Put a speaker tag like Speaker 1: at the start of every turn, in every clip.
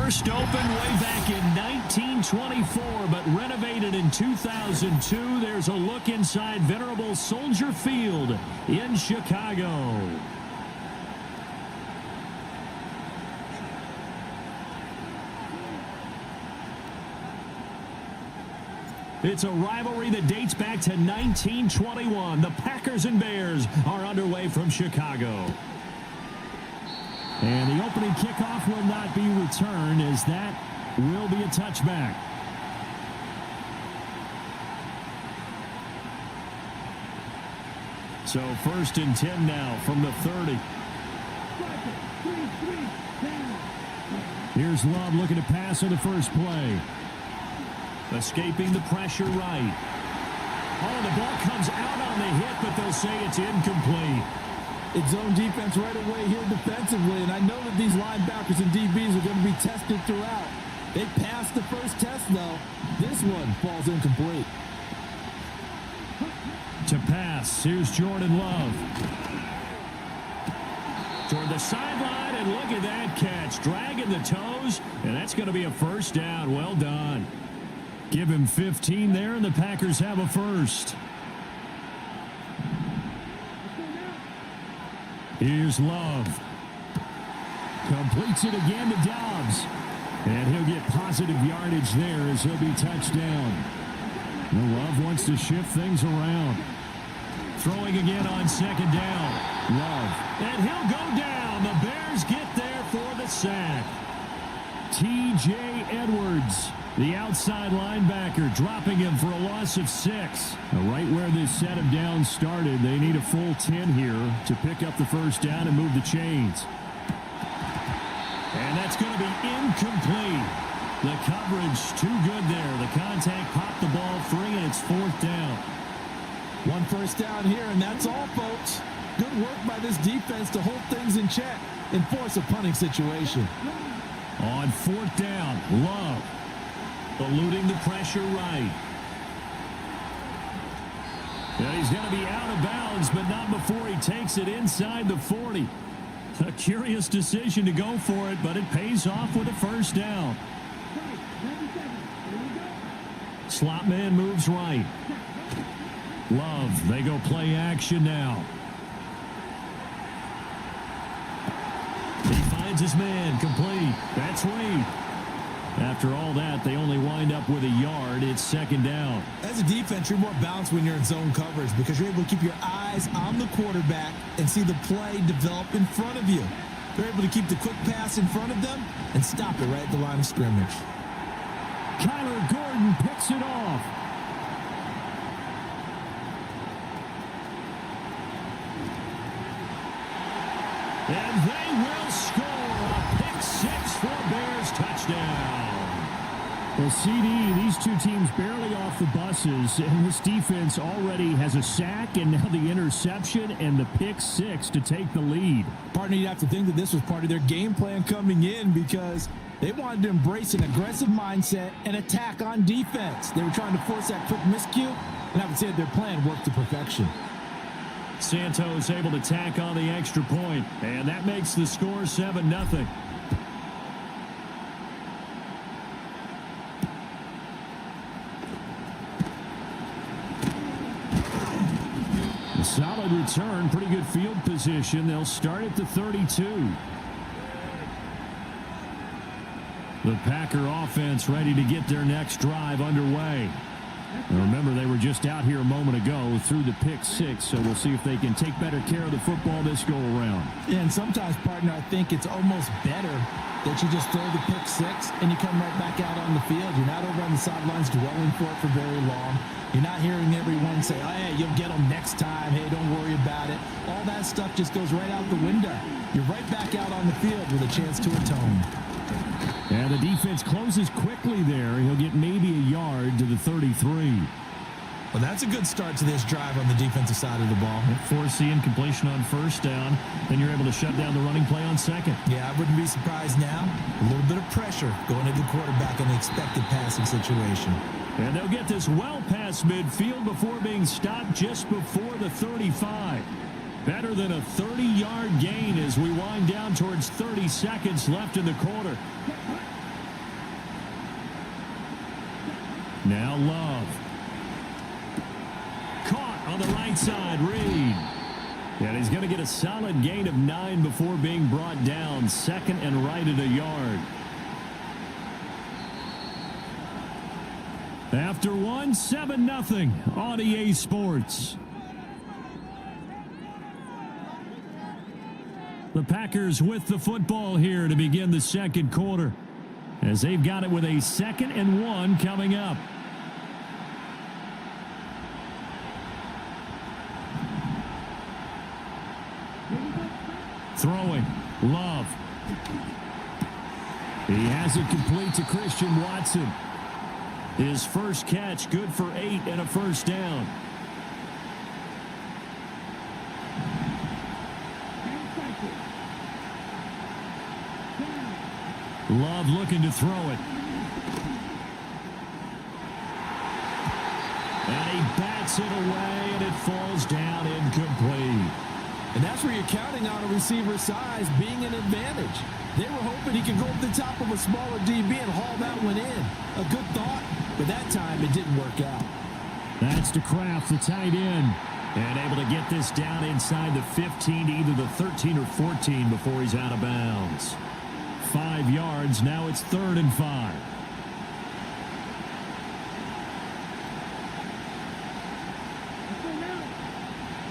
Speaker 1: First opened way back in 1924, but renovated in 2002. There's a look inside venerable Soldier Field in Chicago. It's a rivalry that dates back to 1921. The Packers and Bears are underway from Chicago. And the opening kickoff will not be returned, as that will be a touchback. So 1st and 10 now from the 30. Here's Love looking to pass on the first play. Escaping the pressure right. Oh, the ball comes out on the hit, but they'll say it's incomplete.
Speaker 2: It's zone defense right away here defensively, and I know that these linebackers and DBs are going to be tested throughout. They passed the first test, though. This one falls incomplete.
Speaker 1: To pass, here's Jordan Love. Toward the sideline, and look at that catch. Dragging the toes, and that's going to be a first down. Well done. Give him 15 there, and the Packers have a first. Here's Love. Completes it again to Dobbs. And he'll get positive yardage there as he'll be touched down. Love wants to shift things around. Throwing again on 2nd down. Love. And he'll go down. The Bears get there for the sack. T.J. Edwards, the outside linebacker, dropping him for a loss of 6. Right where this set of downs started, they need a full 10 here to pick up the first down and move the chains. And that's going to be incomplete. The coverage too good there. The contact popped the ball free, and it's 4th down.
Speaker 2: One first down here, and that's all, folks. Good work by this defense to hold things in check and force a punting situation.
Speaker 1: On 4th down, Love eluding the pressure right. And he's going to be out of bounds, but not before he takes it inside the 40. A curious decision to go for it, but it pays off with a first down. Slot man moves right. Love, they go play action now. He finds his man, complete. That's Reed. After all that, they only wind up with a yard. It's 2nd down.
Speaker 2: As a defense, you're more balanced when you're in zone coverage because you're able to keep your eyes on the quarterback and see the play develop in front of you. They're able to keep the quick pass in front of them and stop it right at the line of scrimmage.
Speaker 1: Kyler Gordon picks it off. And they will score a pick 6 for Bears touchdown. Well, CD, these two teams barely off the buses, and this defense already has a sack and now the interception and the pick 6 to take the lead.
Speaker 2: Partner, you'd have to think that this was part of their game plan coming in because they wanted to embrace an aggressive mindset and attack on defense. They were trying to force that quick miscue, and I would say their plan worked to perfection.
Speaker 1: Santos able to tack on the extra point, and that makes the score 7-0. Solid return, pretty good field position. They'll start at the 32. The Packer offense ready to get their next drive underway. And remember, they were just out here a moment ago through the pick 6, so we'll see if they can take better care of the football this go around.
Speaker 2: Yeah, and sometimes, partner, I think it's almost better that you just throw the pick 6 and you come right back out on the field. You're not over on the sidelines dwelling for it for very long. You're not hearing everyone say, oh, hey, you'll get them next time. Hey, don't worry about it. All that stuff just goes right out the window. You're right back out on the field with a chance to atone.
Speaker 1: And the defense closes quickly there. He'll get maybe a yard to the 33.
Speaker 2: Well, that's a good start to this drive on the defensive side of the ball.
Speaker 1: Force the incompletion on 1st down. Then you're able to shut down the running play on 2nd.
Speaker 2: Yeah, I wouldn't be surprised now. A little bit of pressure going into the quarterback in the expected passing situation.
Speaker 1: And they'll get this well past midfield before being stopped just before the 35. Better than a 30-yard gain as we wind down towards 30 seconds left in the quarter. Now Love. Caught on the right side, Reed. And he's going to get a solid gain of 9 before being brought down. Second and right at a yard. After 7-0 on EA Sports. The Packers with the football here to begin the second quarter, as they've got it with a 2nd and 1 coming up. Throwing. Love. He has it complete to Christian Watson. His first catch good for 8 and a first down. Love looking to throw it. And he bats it away, and it falls down incomplete.
Speaker 2: And that's where you're counting on a receiver's size being an advantage. They were hoping he could go up the top of a smaller DB and haul that one in. A good thought, but that time it didn't work out.
Speaker 1: That's to Kraft, the tight end. And able to get this down inside the 15 to either the 13 or 14 before he's out of bounds. 5 yards, now it's 3rd and 5.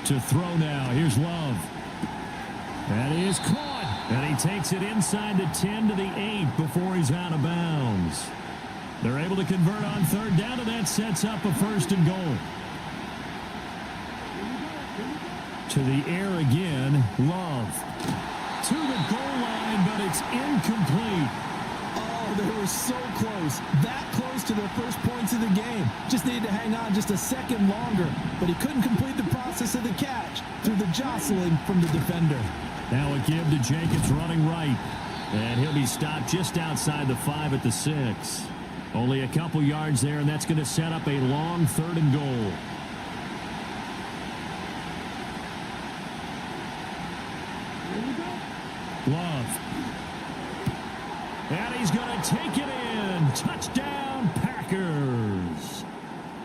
Speaker 1: To throw now, here's Love. That is caught, and he takes it inside the 10 to the 8 before he's out of bounds. They're able to convert on 3rd down, and that sets up a 1st and goal. To the air again, Love. To the goal line, but it's incomplete.
Speaker 2: Oh, they were so close. That close to their first points of the game. Just needed to hang on just a second longer, but he couldn't complete the process of the catch through the jostling from the defender.
Speaker 1: Now a give to Jacobs running right. And he'll be stopped just outside the 5 at the 6. Only a couple yards there, and that's going to set up a long 3rd and goal. Love. And he's going to take it in. Touchdown, Packers.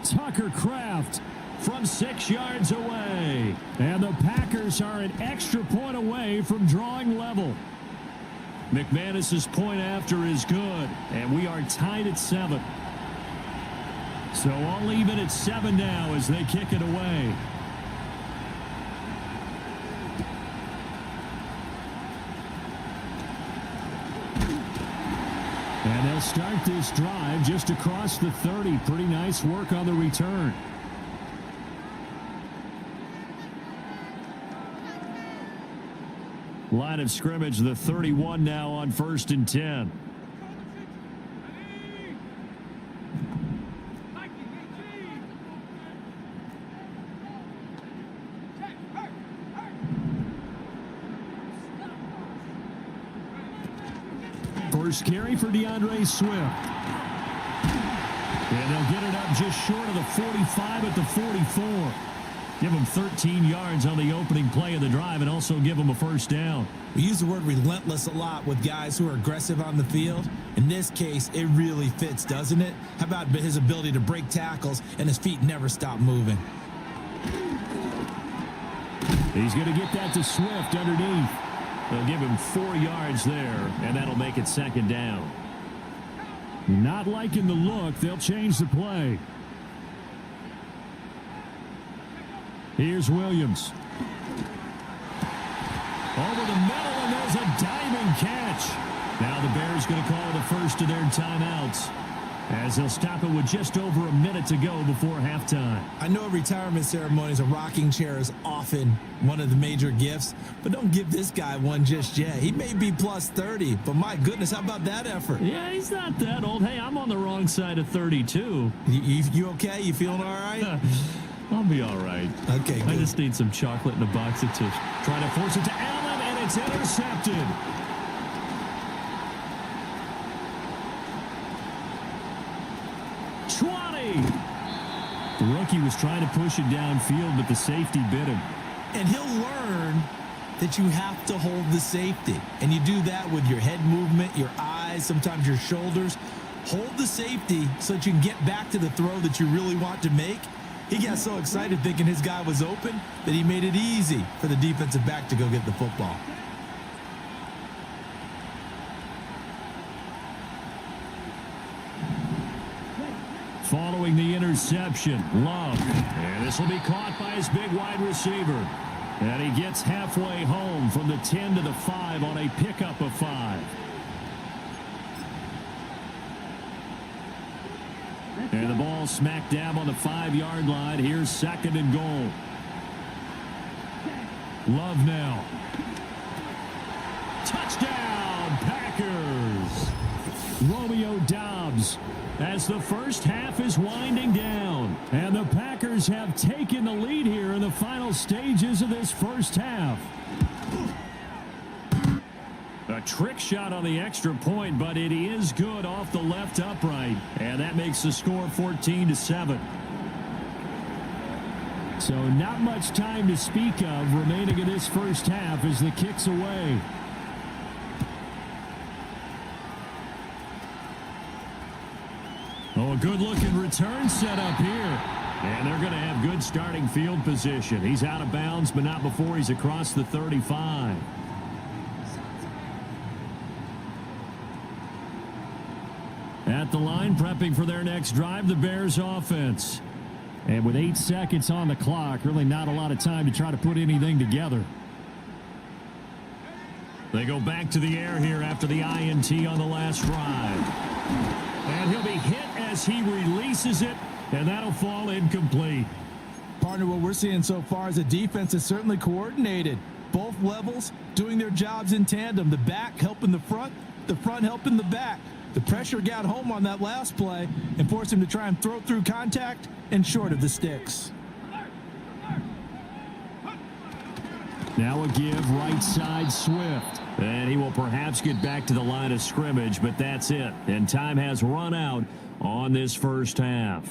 Speaker 1: Tucker Kraft from 6 yards away. And the Packers are an extra point away from drawing level. McManus's point after is good, and we are tied at 7. So all even at 7 now as they kick it away. And they'll start this drive just across the 30. Pretty nice work on the return. Line of scrimmage, the 31 now on 1st and 10. First carry for DeAndre Swift. And they'll get it up just short of the 45 at the 44. Give them 13 yards on the opening play of the drive and also give them a first down.
Speaker 2: We use the word relentless a lot with guys who are aggressive on the field. In this case, it really fits, doesn't it? How about his ability to break tackles and his feet never stop moving?
Speaker 1: He's going to get that to Swift underneath. They'll give him 4 yards there, and that'll make it 2nd down. Not liking the look. They'll change the play. Here's Williams. Over the middle, and there's a diving catch. Now the Bears going to call the first of their timeouts, as they'll stop it with just over a minute to go before halftime.
Speaker 2: I know at retirement ceremonies, a rocking chair is often one of the major gifts, but don't give this guy one just yet. He may be plus 30, but my goodness, how about that effort?
Speaker 1: Yeah, he's not that old. Hey, I'm on the wrong side of 32.
Speaker 2: You okay? You feeling all right?
Speaker 1: I'll be all right.
Speaker 2: Okay, good.
Speaker 1: I just need some chocolate in a box of tips. Trying to force it to Allen, and it's intercepted. The rookie was trying to push it downfield, but the safety bit him.
Speaker 2: And he'll learn that you have to hold the safety. And you do that with your head movement, your eyes, sometimes your shoulders. hold the safety so that you can get back to the throw that you really want to make. He got so excited thinking his guy was open that he made it easy for the defensive back to go get the football.
Speaker 1: Following the interception, Love. And this will be caught by his big wide receiver. And he gets halfway home from the 10 to the 5 on a pickup of 5. And the ball smack dab on the 5-yard line. Here's 2nd and goal. Love now. Touchdown, Packers. Romeo Doubs as the first half is winding down. And the Packers have taken the lead here in the final stages of this first half. A trick shot on the extra point, but it is good off the left upright. And that makes the score 14-7. So not much time to speak of remaining in this first half as the kick's away. Oh, a good-looking return set up here. And they're going to have good starting field position. He's out of bounds, but not before he's across the 35. At the line, prepping for their next drive, the Bears offense. And with 8 seconds on the clock, really not a lot of time to try to put anything together. They go back to the air here after the INT on the last drive. And he'll be hit as he releases it, and that'll fall incomplete.
Speaker 2: Partner, what we're seeing so far is a defense is certainly coordinated. Both levels doing their jobs in tandem. The back helping the front helping the back. The pressure got home on that last play and forced him to try and throw through contact and short of the sticks.
Speaker 1: Now a give right side Swift. And he will perhaps get back to the line of scrimmage, but that's it. And time has run out on this first half.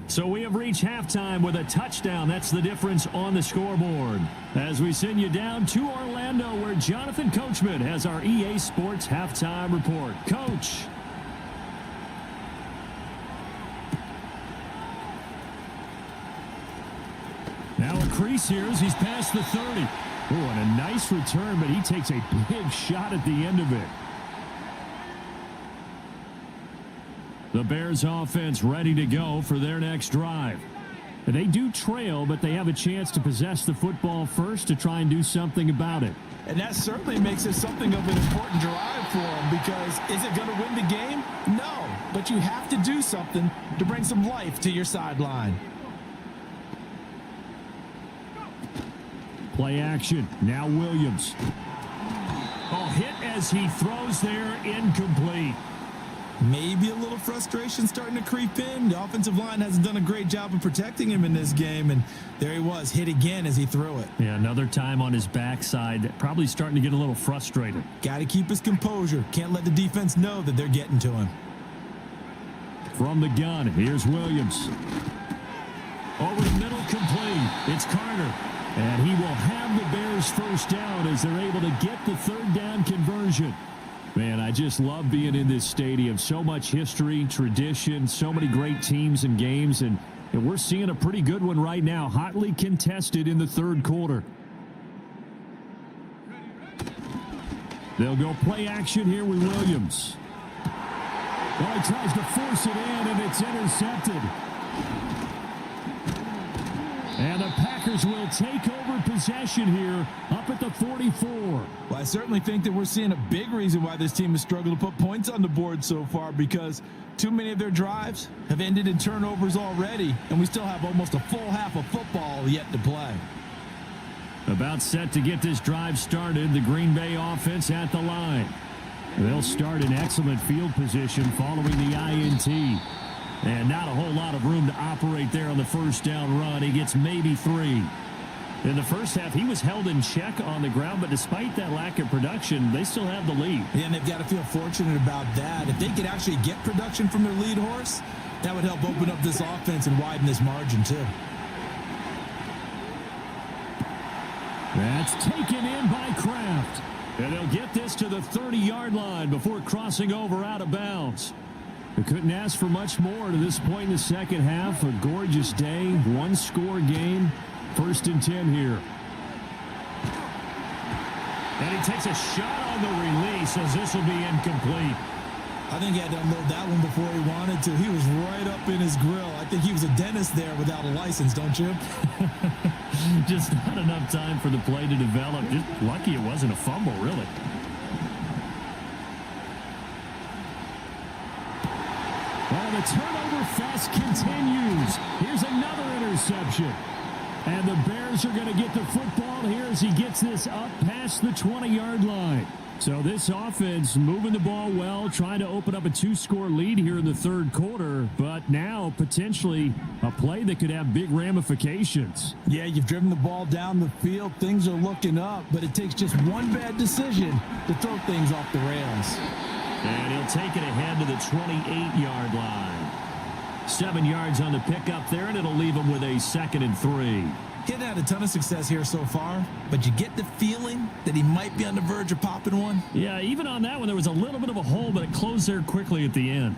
Speaker 1: So we have reached halftime with a touchdown. That's the difference on the scoreboard. As we send you down to Orlando, where Jonathan Coachman has our EA Sports halftime report. Coach. Now a crease here as he's past the 30. Oh, and a nice return, but he takes a big shot at the end of it. The Bears offense ready to go for their next drive. They do trail, but they have a chance to possess the football first to try and do something about it.
Speaker 2: And that certainly makes it something of an important drive for them, because is it going to win the game? No, but you have to do something to bring some life to your sideline.
Speaker 1: Play action. Now Williams. Oh, hit as he throws there, incomplete.
Speaker 2: Maybe a little frustration starting to creep in. The offensive line hasn't done a great job of protecting him in this game, and there he was, hit again as he threw it.
Speaker 1: Yeah, another time on his backside, probably starting to get a little frustrated.
Speaker 2: Got to keep his composure. Can't let the defense know that they're getting to him.
Speaker 1: From the gun, here's Williams. Over the middle, complete. It's Carter. And he will have the Bears first down as they're able to get the third down conversion. Man, I just love being in this stadium. So much history, tradition, so many great teams and games. And we're seeing a pretty good one right now, hotly contested in the third quarter. They'll go play action here with Williams. Well, he tries to force it in, and it's intercepted. And the Packers will take over possession here up at the 44.
Speaker 2: Well, I certainly think that we're seeing a big reason why this team has struggled to put points on the board so far, because too many of their drives have ended in turnovers already, and we still have almost a full half of football yet to play.
Speaker 1: About set to get this drive started, the Green Bay offense at the line. They'll start in excellent field position following the INT. And not a whole lot of room to operate there on the first down run. He gets maybe 3. In the first half, he was held in check on the ground, but despite that lack of production, they still have the lead.
Speaker 2: Yeah, and they've got to feel fortunate about that. If they could actually get production from their lead horse, that would help open up this offense and widen this margin too.
Speaker 1: That's taken in by Kraft. And they'll get this to the 30-yard line before crossing over out of bounds. We couldn't ask for much more to this point in the second half. A gorgeous day, one-score game. 1st and 10 here. And he takes a shot on the release as this will be incomplete.
Speaker 2: I think he had to unload that one before he wanted to. He was right up in his grill. I think he was a dentist there without a license, don't you?
Speaker 1: Just not enough time for the play to develop. Just lucky it wasn't a fumble, really. Well, the turnover fest continues. Here's another interception. And the Bears are going to get the football here as he gets this up past the 20-yard line. So this offense moving the ball well, trying to open up a 2-score lead here in the third quarter, but now potentially a play that could have big ramifications.
Speaker 2: Yeah, you've driven the ball down the field. Things are looking up, but it takes just one bad decision to throw things off the rails.
Speaker 1: And he'll take it ahead to the 28-yard line. 7 yards on the pickup there, and it'll leave him with a 2nd and 3.
Speaker 2: He hasn't had a ton of success here so far, but you get the feeling that he might be on the verge of popping one.
Speaker 1: Yeah, even on that one, there was a little bit of a hole, but it closed there quickly at the end.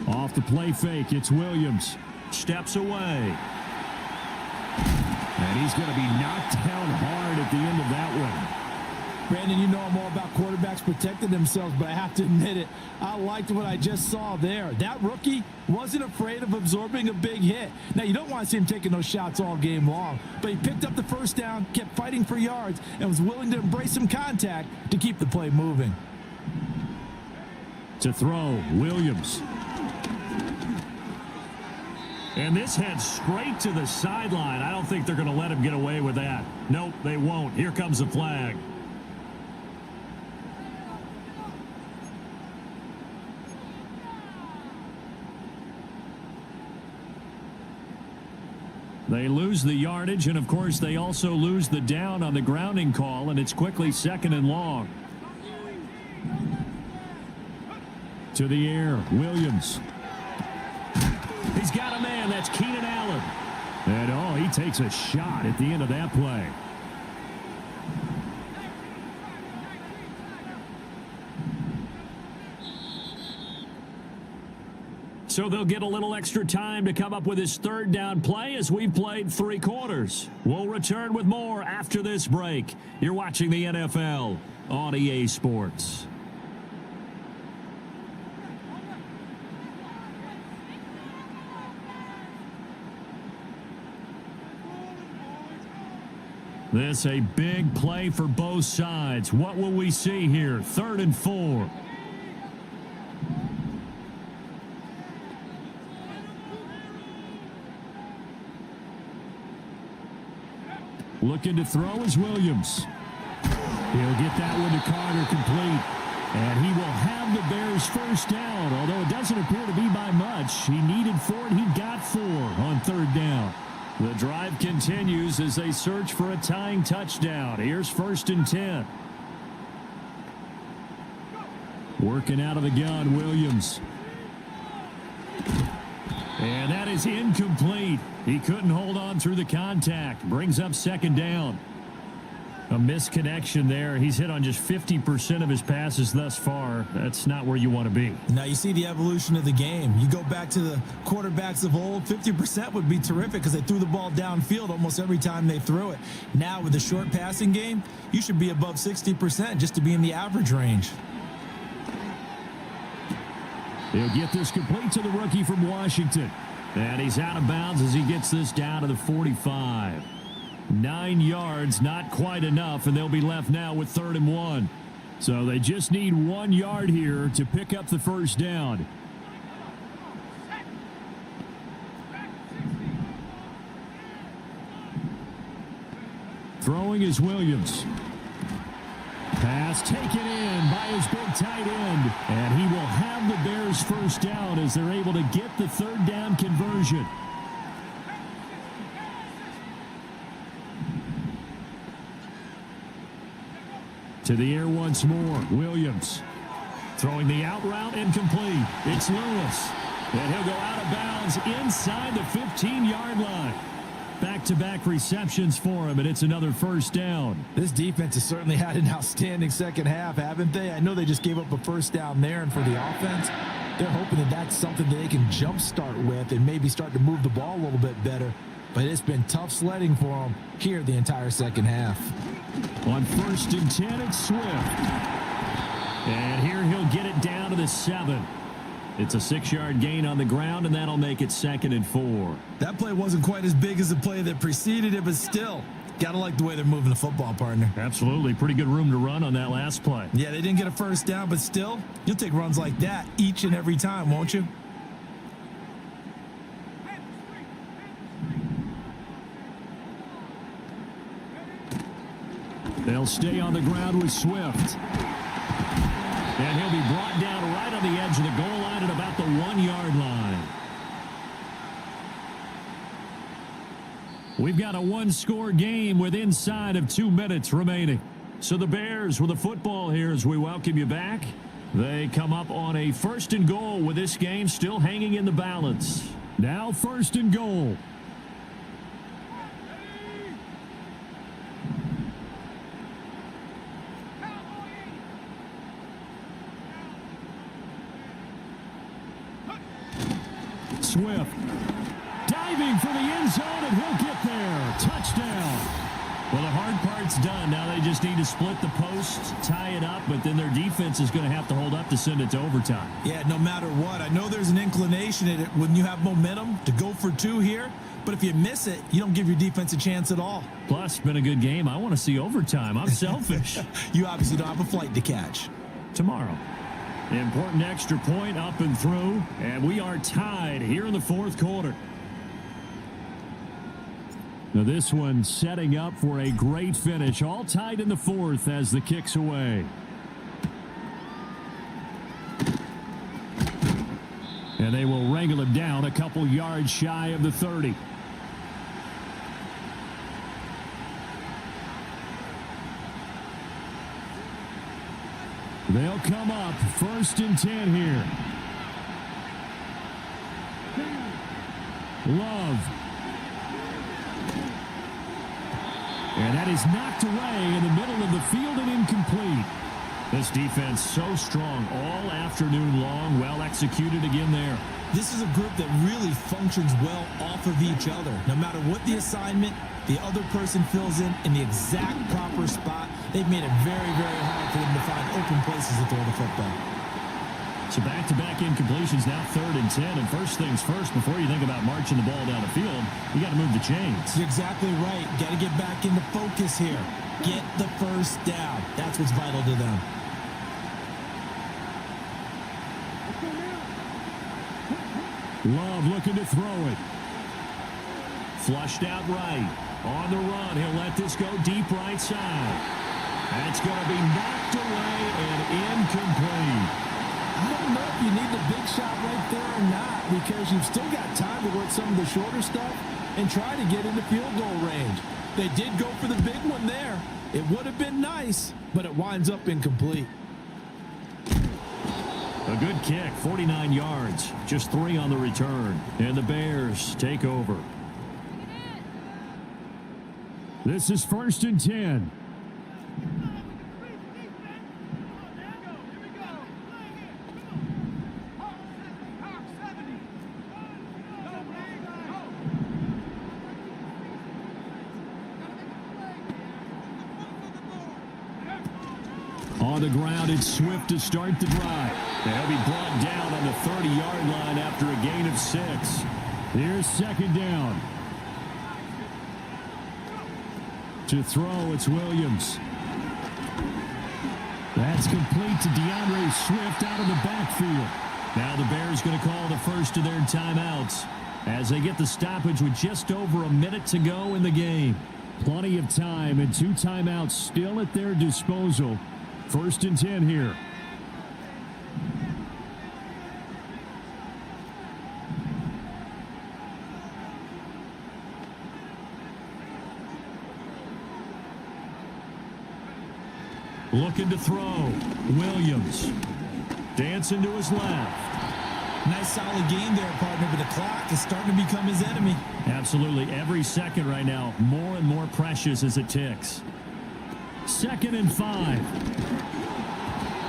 Speaker 1: Off the play fake, it's Williams. Steps away. And he's going to be knocked down hard at the end of that one.
Speaker 2: Brandon, you know I'm all about quarterbacks protecting themselves, but I have to admit it. I liked what I just saw there. That rookie wasn't afraid of absorbing a big hit. Now, you don't want to see him taking those shots all game long, but he picked up the first down, kept fighting for yards, and was willing to embrace some contact to keep the play moving.
Speaker 1: To throw, Williams. And this heads straight to the sideline. I don't think they're going to let him get away with that. Nope, they won't. Here comes the flag. They lose the yardage, and of course they also lose the down on the grounding call, and it's quickly 2nd and long. To the air, Williams. He's got a man, that's Keenan Allen. And he takes a shot at the end of that play. So they'll get a little extra time to come up with his 3rd down play as we've played 3 quarters. We'll return with more after this break. You're watching the NFL on EA Sports. This a big play for both sides. What will we see here? 3rd and 4. Looking to throw is Williams. He'll get that one to Carter complete. And he will have the Bears' first down, although it doesn't appear to be by much. He needed 4, and he got 4 on 3rd down. The drive continues as they search for a tying touchdown. Here's 1st and 10. Working out of the gun, Williams. And that is incomplete. He couldn't hold on through the contact. Brings up 2nd down. A misconnection there. He's hit on just 50% of his passes thus far. That's not where you want to be.
Speaker 2: Now you see the evolution of the game. You go back to the quarterbacks of old, 50% would be terrific because they threw the ball downfield almost every time they threw it. Now with the short passing game, you should be above 60% just to be in the average range.
Speaker 1: He'll get this complete to the rookie from Washington. And he's out of bounds as he gets this down to the 45. 9 yards, not quite enough, and they'll be left now with 3rd and 1. So they just need 1 yard here to pick up the first down. Throwing is Williams. Pass taken in by his big tight end. And he will have the Bears' first down as they're able to get the 3rd down conversion. To the air once more, Williams. Throwing the out route incomplete. It's Lewis. And he'll go out of bounds inside the 15-yard line. Back-to-back receptions for him, and it's another first down.
Speaker 2: This defense has certainly had an outstanding second half, haven't they? I know they just gave up a first down there, and for the offense, they're hoping that that's something that they can jumpstart with and maybe start to move the ball a little bit better. But it's been tough sledding for them here the entire second half.
Speaker 1: On 1st and 10, it's Swift. And here he'll get it down to the 7. It's a 6-yard gain on the ground, and that'll make it 2nd and 4.
Speaker 2: That play wasn't quite as big as the play that preceded it, but still, got to like the way they're moving the football, partner.
Speaker 1: Absolutely. Pretty good room to run on that last play.
Speaker 2: Yeah, they didn't get a first down, but still, you'll take runs like that each and every time, won't you?
Speaker 1: They'll stay on the ground with Swift. And he'll be brought down right on the edge of the goal line at about the 1-yard line. We've got a 1-score game with inside of 2 minutes remaining. So the Bears with the football here as we welcome you back. They come up on a 1st and goal with this game still hanging in the balance. Now 1st and goal. Swift diving for the end zone, and he'll get there. Touchdown. Well, the hard part's done. Now they just need to split the post, tie it up, but then their defense is going to have to hold up to send it to overtime.
Speaker 2: Yeah, no matter what. I know there's an inclination in it when you have momentum to go for 2 here, but if you miss it, you don't give your defense a chance at all.
Speaker 1: Plus, it's been a good game. I want to see overtime. I'm selfish.
Speaker 2: You obviously don't have a flight to catch.
Speaker 1: Tomorrow. Important extra point up and through, and we are tied here in the 4th quarter. Now this one setting up for a great finish, all tied in the 4th as the kick's away. And they will wrangle him down a couple yards shy of the 30. They'll come up 1st and 10 here. Love. And that is knocked away in the middle of the field and incomplete. This defense so strong all afternoon long. Well executed again there.
Speaker 2: This is a group that really functions well off of each other. No matter what the assignment, the other person fills in the exact proper spot. They've made it very, very hard for them to find open places to throw the football.
Speaker 1: So back-to-back incompletions, now 3rd and 10. And first things first, before you think about marching the ball down the field, you got to move the chains.
Speaker 2: You're exactly right. Got to get back into focus here. Get the first down. That's what's vital to them.
Speaker 1: Love looking to throw it. Flushed out right. On the run, he'll let this go deep right side. That's going to be knocked away and incomplete.
Speaker 2: I don't know if you need the big shot right there or not, because you've still got time to work some of the shorter stuff and try to get into field goal range. They did go for the big one there. It would have been nice, but it winds up incomplete.
Speaker 1: A good kick, 49 yards, just 3 on the return. And the Bears take over. This is 1st and 10. On the ground, it's Swift to start the drive. They'll be brought down on the 30-yard line after a gain of 6. Here's 2nd down. To throw, it's Williams. That's complete to DeAndre Swift out of the backfield. Now the Bears going to call the first of their timeouts as they get the stoppage with just over a minute to go in the game. Plenty of time and 2 timeouts still at their disposal. 1st and 10 here. Looking to throw. Williams. Dancing to his left.
Speaker 2: Nice solid game there, partner, but the clock is starting to become his enemy.
Speaker 1: Absolutely. Every second right now, more and more precious as it ticks. 2nd and 5.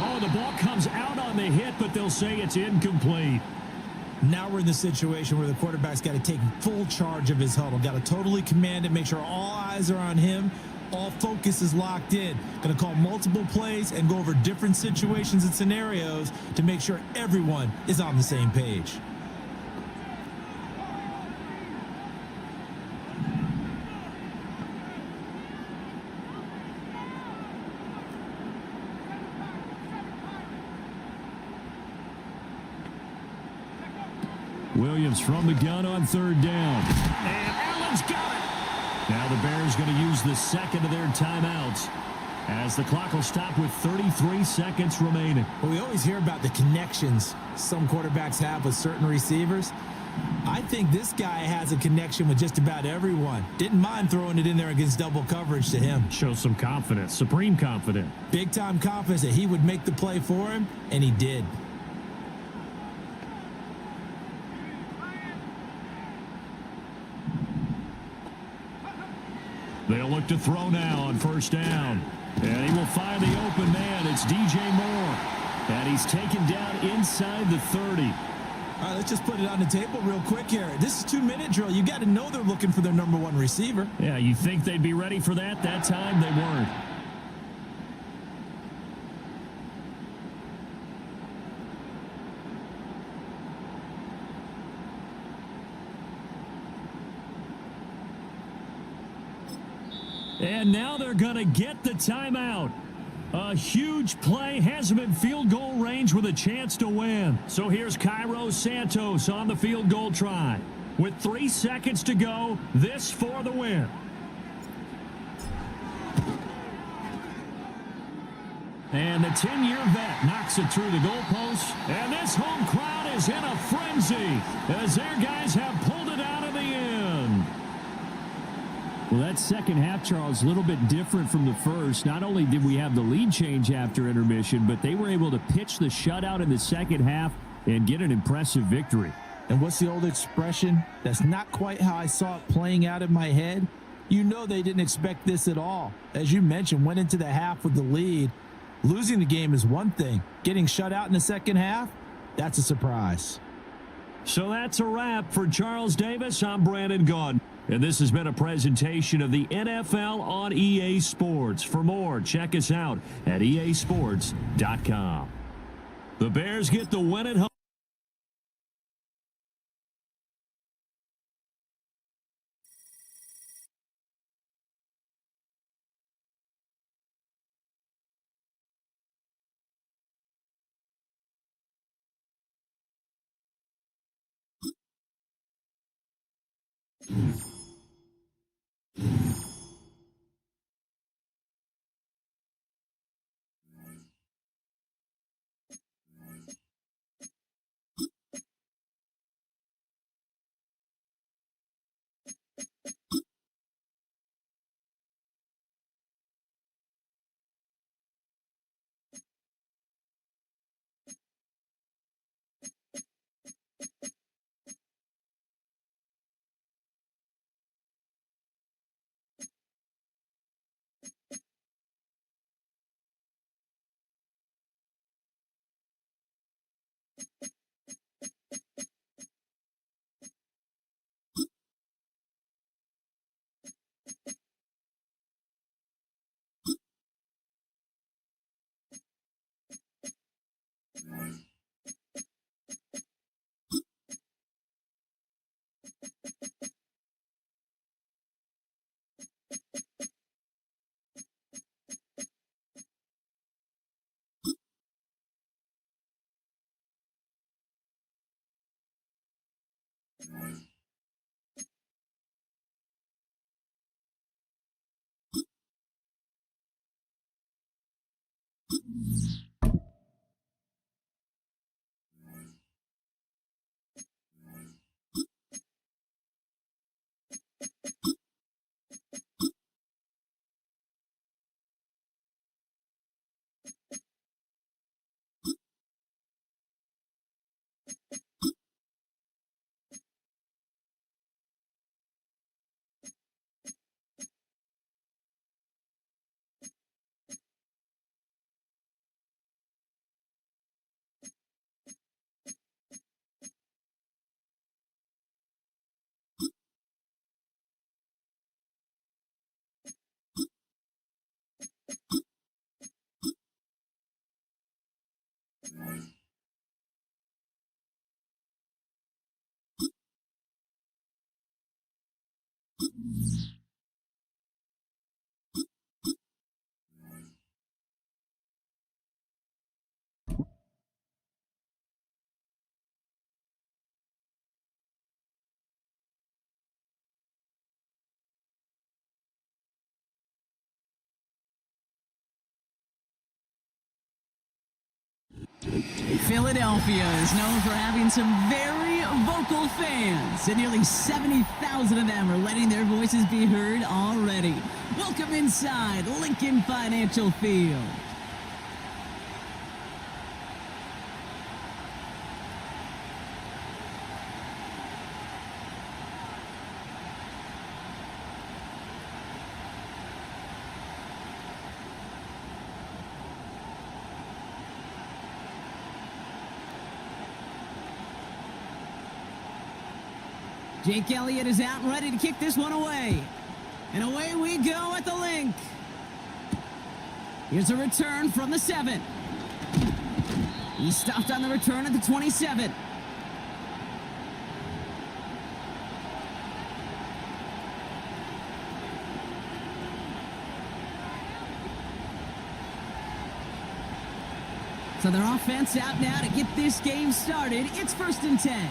Speaker 1: Oh, the ball comes out on the hit, but they'll say it's incomplete.
Speaker 2: Now we're in the situation where the quarterback's got to take full charge of his huddle. Got to totally command it, make sure all eyes are on him. All focus is locked in. Going to call multiple plays and go over different situations and scenarios to make sure everyone is on the same page.
Speaker 1: Williams from the gun on 3rd down. And Allen's got it. Now the Bears going to use the second of their timeouts as the clock will stop with 33 seconds remaining.
Speaker 2: Well, we always hear about the connections some quarterbacks have with certain receivers. I think this guy has a connection with just about everyone. Didn't mind throwing it in there against double coverage to him.
Speaker 1: Show some confidence, supreme confidence.
Speaker 2: Big-time confidence that he would make the play for him, and he did.
Speaker 1: They'll look to throw now on 1st down. And he will find the open man. It's DJ Moore. And he's taken down inside the 30.
Speaker 2: All right, let's just put it on the table real quick here. This is 2-minute drill. You got to know they're looking for their number 1 receiver.
Speaker 1: Yeah, you think they'd be ready for that? That time they weren't. And now they're going to get the timeout. A huge play has him in field goal range with a chance to win. So here's Cairo Santos on the field goal try. With 3 seconds to go, this for the win. And the 10-year vet knocks it through the goalpost. And this home crowd is in a frenzy as their guys have pulled it out of the end. Well, that second half, Charles, a little bit different from the first. Not only did we have the lead change after intermission, but they were able to pitch the shutout in the second half and get an impressive victory.
Speaker 2: And what's the old expression? That's not quite how I saw it playing out in my head. You know they didn't expect this at all. As you mentioned, went into the half with the lead. Losing the game is one thing. Getting shut out in the second half, that's a surprise.
Speaker 1: So that's a wrap for Charles Davis. I'm Brandon Gaudin. And this has been a presentation of the NFL on EA Sports. For more, check us out at easports.com. The Bears get the win at home.
Speaker 3: Philadelphia is known for having some very vocal fans, and nearly 70,000 of them are letting their voices be heard already. Welcome inside Lincoln Financial Field. Jake Elliott is out and ready to kick this one away. And away we go at the link. Here's a return from the 7. He stopped on the return at the 27. So their offense out now to get this game started. It's 1st and 10.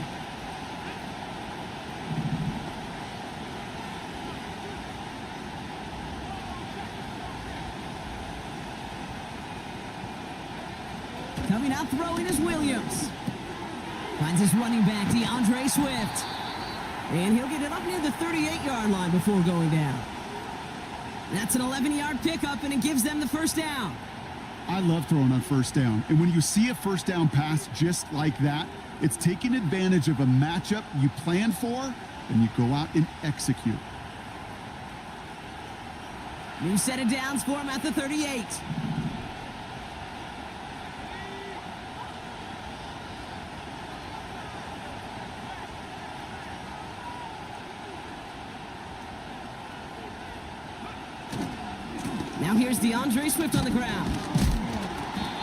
Speaker 3: Coming out throwing is Williams. Finds his running back, DeAndre Swift. And he'll get it up near the 38-yard line before going down. That's an 11-yard pickup, and it gives them the first down.
Speaker 4: I love throwing on first down. And when you see a first down pass just like that, it's taking advantage of a matchup you planned for, and you go out and execute.
Speaker 3: New set of downs for him at the 38. Now here's DeAndre Swift on the ground.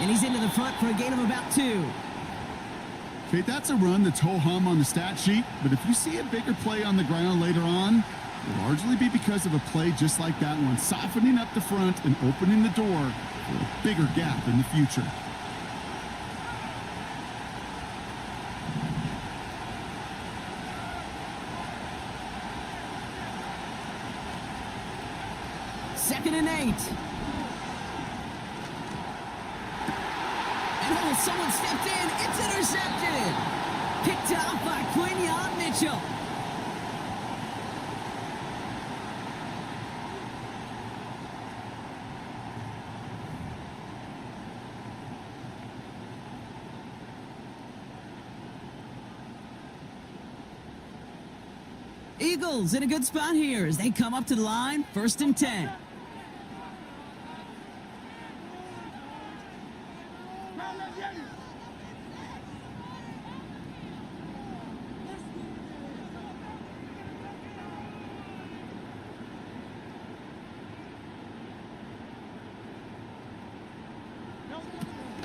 Speaker 3: And he's into the front for a gain of about 2.
Speaker 4: Okay, that's a run that's ho-hum on the stat sheet, but if you see a bigger play on the ground later on, it'll largely be because of a play just like that one, softening up the front and opening the door for a bigger gap in the future.
Speaker 3: Second and 8. And oh, someone stepped in. It's intercepted. Picked off by Quinyon Mitchell. Eagles in a good spot here as they come up to the line, 1st and 10.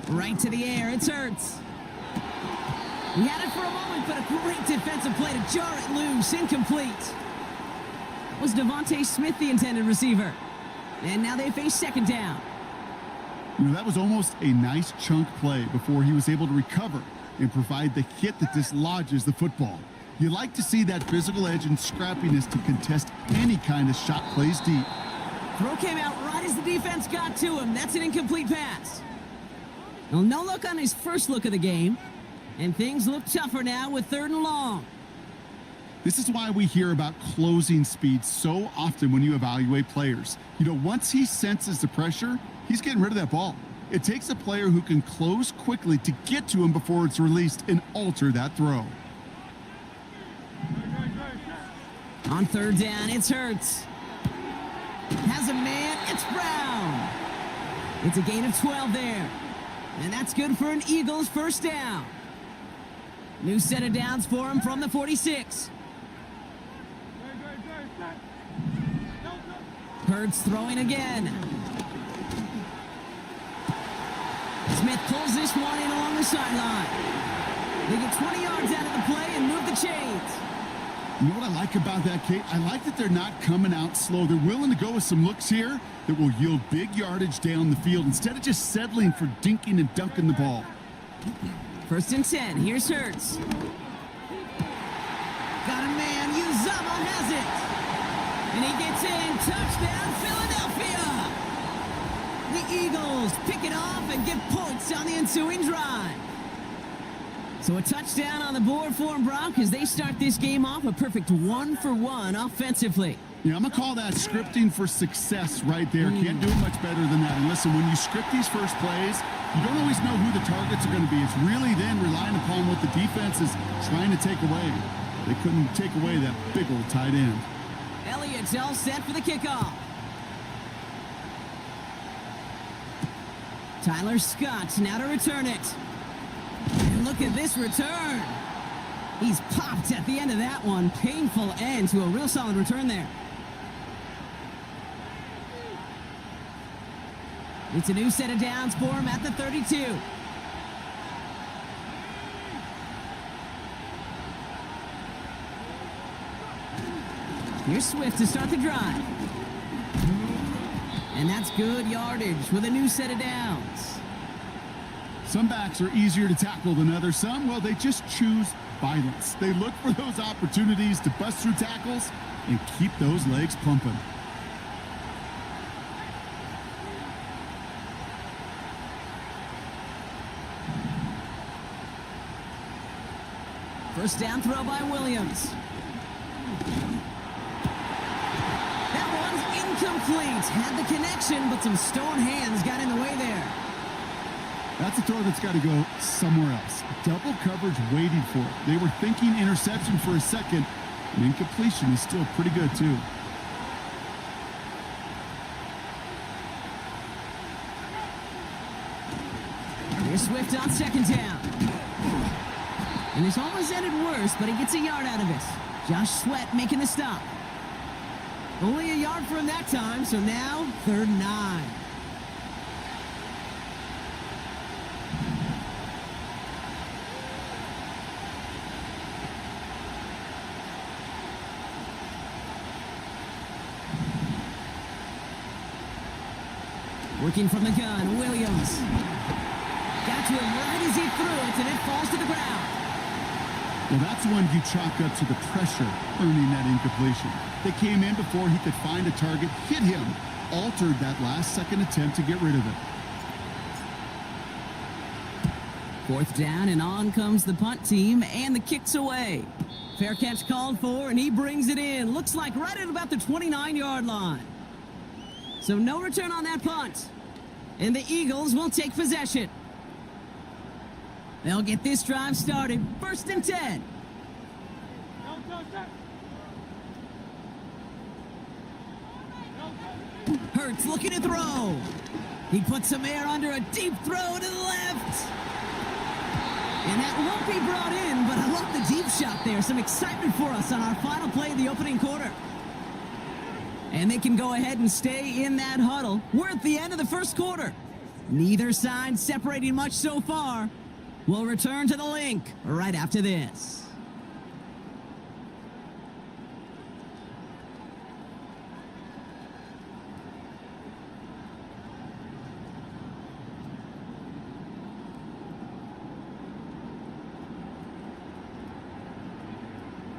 Speaker 3: Right to the air, it's Hurts. He had it for a moment, but a great defensive play to jar it loose, incomplete. That was Devontae Smith, the intended receiver. And now they face 2nd down.
Speaker 4: You know, that was almost a nice chunk play before he was able to recover and provide the hit that dislodges the football. You like to see that physical edge and scrappiness to contest any kind of shot plays deep.
Speaker 3: Throw came out right as the defense got to him. That's an incomplete pass. Well, no look on his first look of the game. And things look tougher now with 3rd and long.
Speaker 4: This is why we hear about closing speed so often when you evaluate players. You know, once he senses the pressure, he's getting rid of that ball. It takes a player who can close quickly to get to him before it's released and alter that throw.
Speaker 3: On 3rd down, it's Hurts. Has a man, it's Brown. It's a gain of 12 there. And that's good for an Eagles first down. New set of downs for him from the 46. Hurts throwing again. Smith pulls this one in along the sideline. They get 20 yards out of the play and move the chains.
Speaker 4: You know what I like about that, Kate? I like that they're not coming out slow. They're willing to go with some looks here that will yield big yardage down the field instead of just settling for dinking and dunking the ball.
Speaker 3: 1st and 10. Here's Hurts. Got a man. Uzama has it. And he gets in. Touchdown, Philadelphia. The Eagles pick it off and get points on the ensuing drive. So a touchdown on the board for them, Brock, as they start this game off a perfect 1-for-1 offensively.
Speaker 4: Yeah, I'm going to call that scripting for success right there. Can't do it much better than that. And listen, when you script these first plays, you don't always know who the targets are going to be. It's really then relying upon what the defense is trying to take away. They couldn't take away that big old tight end.
Speaker 3: Elliott's all set for the kickoff. Tyler Scott now to return it. And look at this return. He's popped at the end of that one. Painful end to a real solid return there. It's a new set of downs for him at the 32. Here's Swift to start the drive. And that's good yardage with a new set of downs.
Speaker 4: Some backs are easier to tackle than others. Some, well, they just choose violence. They look for those opportunities to bust through tackles and keep those legs pumping.
Speaker 3: First down throw by Williams. That one's incomplete. Had the connection, but some stone hands got in the way there.
Speaker 4: That's a throw that's got to go somewhere else. Double coverage waiting for it. They were thinking interception for a second, and incompletion is still pretty good, too.
Speaker 3: Here's Swift on 2nd down. And this almost ended worse, but he gets a yard out of it. Josh Sweat making the stop. Only a yard for him that time, so now 3rd and 9. Working from the gun, Williams. Got to him right as he threw it, and it falls to the ground.
Speaker 4: Well, that's one you chalk up to the pressure earning that incompletion. They came in before he could find a target, hit him, altered that last-second attempt to get rid of it.
Speaker 3: 4th down, and on comes the punt team, and the kick's away. Fair catch called for, and he brings it in. Looks like right at about the 29-yard line. So no return on that punt. And the Eagles will take possession. They'll get this drive started. 1st and 10. Hurts looking to throw. He puts some air under a deep throw to the left. And that won't be brought in, but I love the deep shot there. Some excitement for us on our final play of the opening quarter. And they can go ahead and stay in that huddle. We're at the end of the 1st quarter. Neither side separating much so far. We'll return to the link right after this.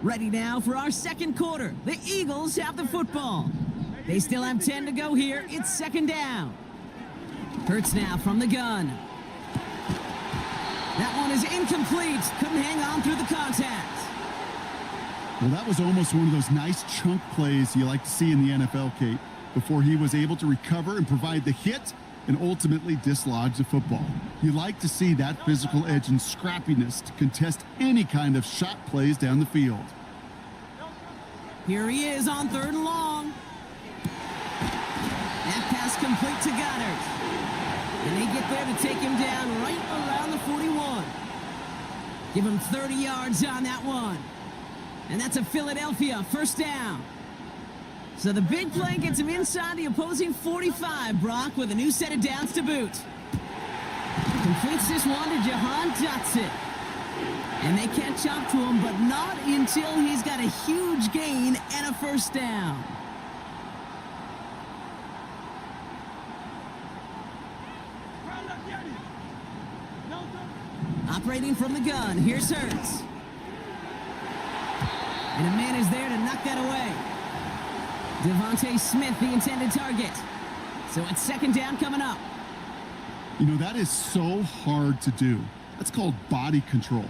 Speaker 3: Ready now for our 2nd quarter. The Eagles have the football. They still have 10 to go here. It's 2nd down. Hurts now from the gun. That one is incomplete. Couldn't hang on through the contact.
Speaker 4: Well, that was almost one of those nice chunk plays you like to see in the NFL, Kate, before he was able to recover and provide the hit and ultimately dislodge the football. You like to see that physical edge and scrappiness to contest any kind of shot plays down the field.
Speaker 3: Here he is on 3rd and long. That pass complete to Goddard. And they get there to take him down right around the 41. Give him 30 yards on that one. And that's a Philadelphia 1st down. So the big play gets him inside the opposing 45, Brock, with a new set of downs to boot. Completes this one to Jahan Dotson. And they catch up to him, but not until he's got a huge gain and a first down. Operating from the gun, here's Hurts. And a man is there to knock that away. Devontae Smith, the intended target. So it's second down coming up.
Speaker 4: You know, that is so hard to do. That's called body control.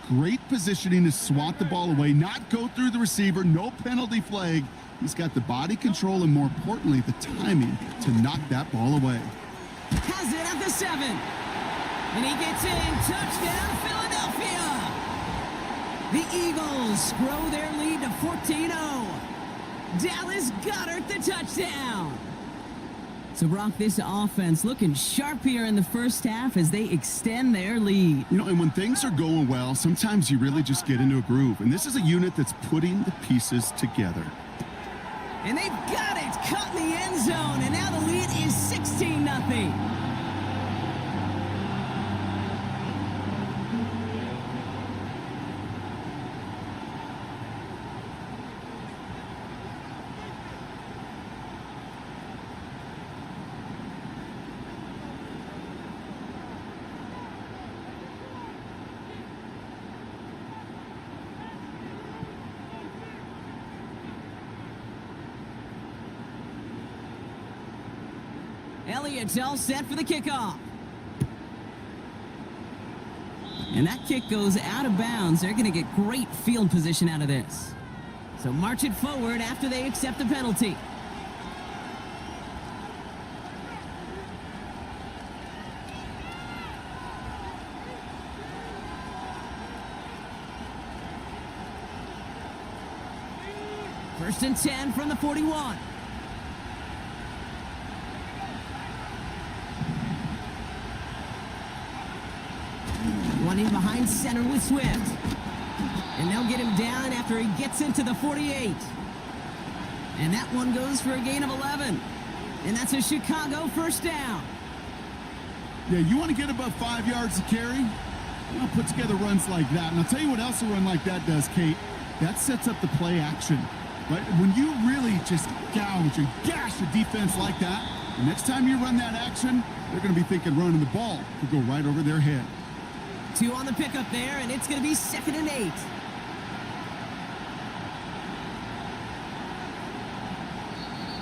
Speaker 4: Great positioning to swat the ball away, not go through the receiver, no penalty flag. He's got the body control and, more importantly, the timing to knock that ball away.
Speaker 3: Has it at the 7. And he gets in. Touchdown, Philadelphia. The Eagles grow their lead to 14-0. Dallas Goedert the touchdown. So, Brock, this offense looking sharp here in the first half as they extend their lead.
Speaker 4: You know, and when things are going well, sometimes you really just get into a groove. And this is a unit that's putting the pieces together.
Speaker 3: And they've got it. Caught in the end zone. And now the lead is 16-0. Elliott's all set for the kickoff. And that kick goes out of bounds. They're going to get great field position out of this. So march it forward after they accept the penalty. First and 10 from the 41. Running behind center with Swift. And they'll get him down after he gets into the 48. And that one goes for a gain of 11. And that's a Chicago first down.
Speaker 4: Yeah, you want to get above 5 yards to carry? Well, put together runs like that. And I'll tell you what else a run like that does, Kate. That sets up the play action. Right? When you really just gouge and gash a defense like that, the next time you run that action, they're going to be thinking running the ball could go right over their head.
Speaker 3: 2 on the pickup there, and it's going to be 2nd and 8.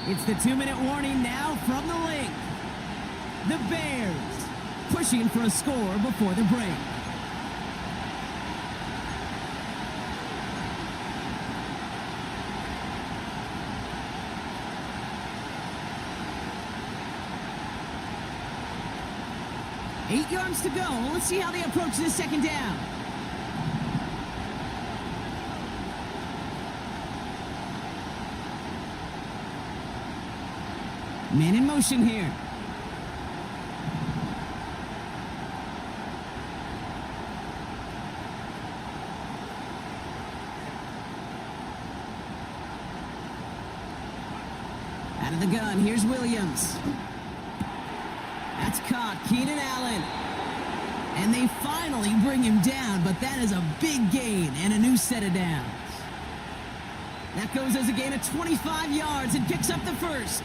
Speaker 3: It's the 2-minute warning now from the link. The Bears pushing for a score before the break. Eight yards to go. Let's see how they approach this second down. Man in motion here. Out of the gun, here's Williams. That's caught. Keenan Allen. And they finally bring him down, but that is a big gain and a new set of downs. That goes as a gain of 25 yards and picks up the first.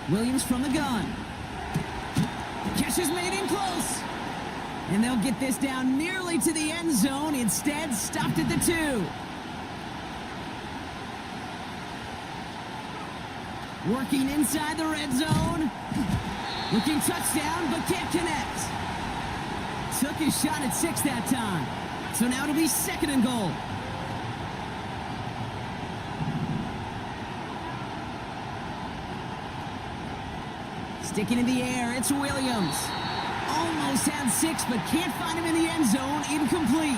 Speaker 3: Williams from the gun. Catch is made in close. And they'll get this down nearly to the end zone. Instead, stopped at the 2. Working inside the red zone. Looking touchdown, but can't connect. Took his shot at 6 that time. So now it'll be 2nd and goal. Sticking in the air, it's Williams. Almost had 6, but can't find him in the end zone. Incomplete.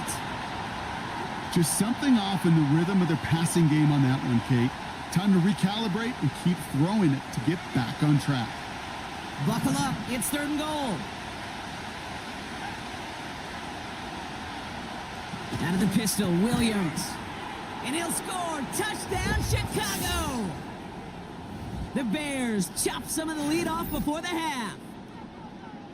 Speaker 4: Just something off in the rhythm of their passing game on that one, Kate. Time to recalibrate and keep throwing it to get back on track.
Speaker 3: Buckle up. It's 3rd and goal. Out of the pistol, Williams. And he'll score. Touchdown, Chicago. The Bears chop some of the lead off before the half.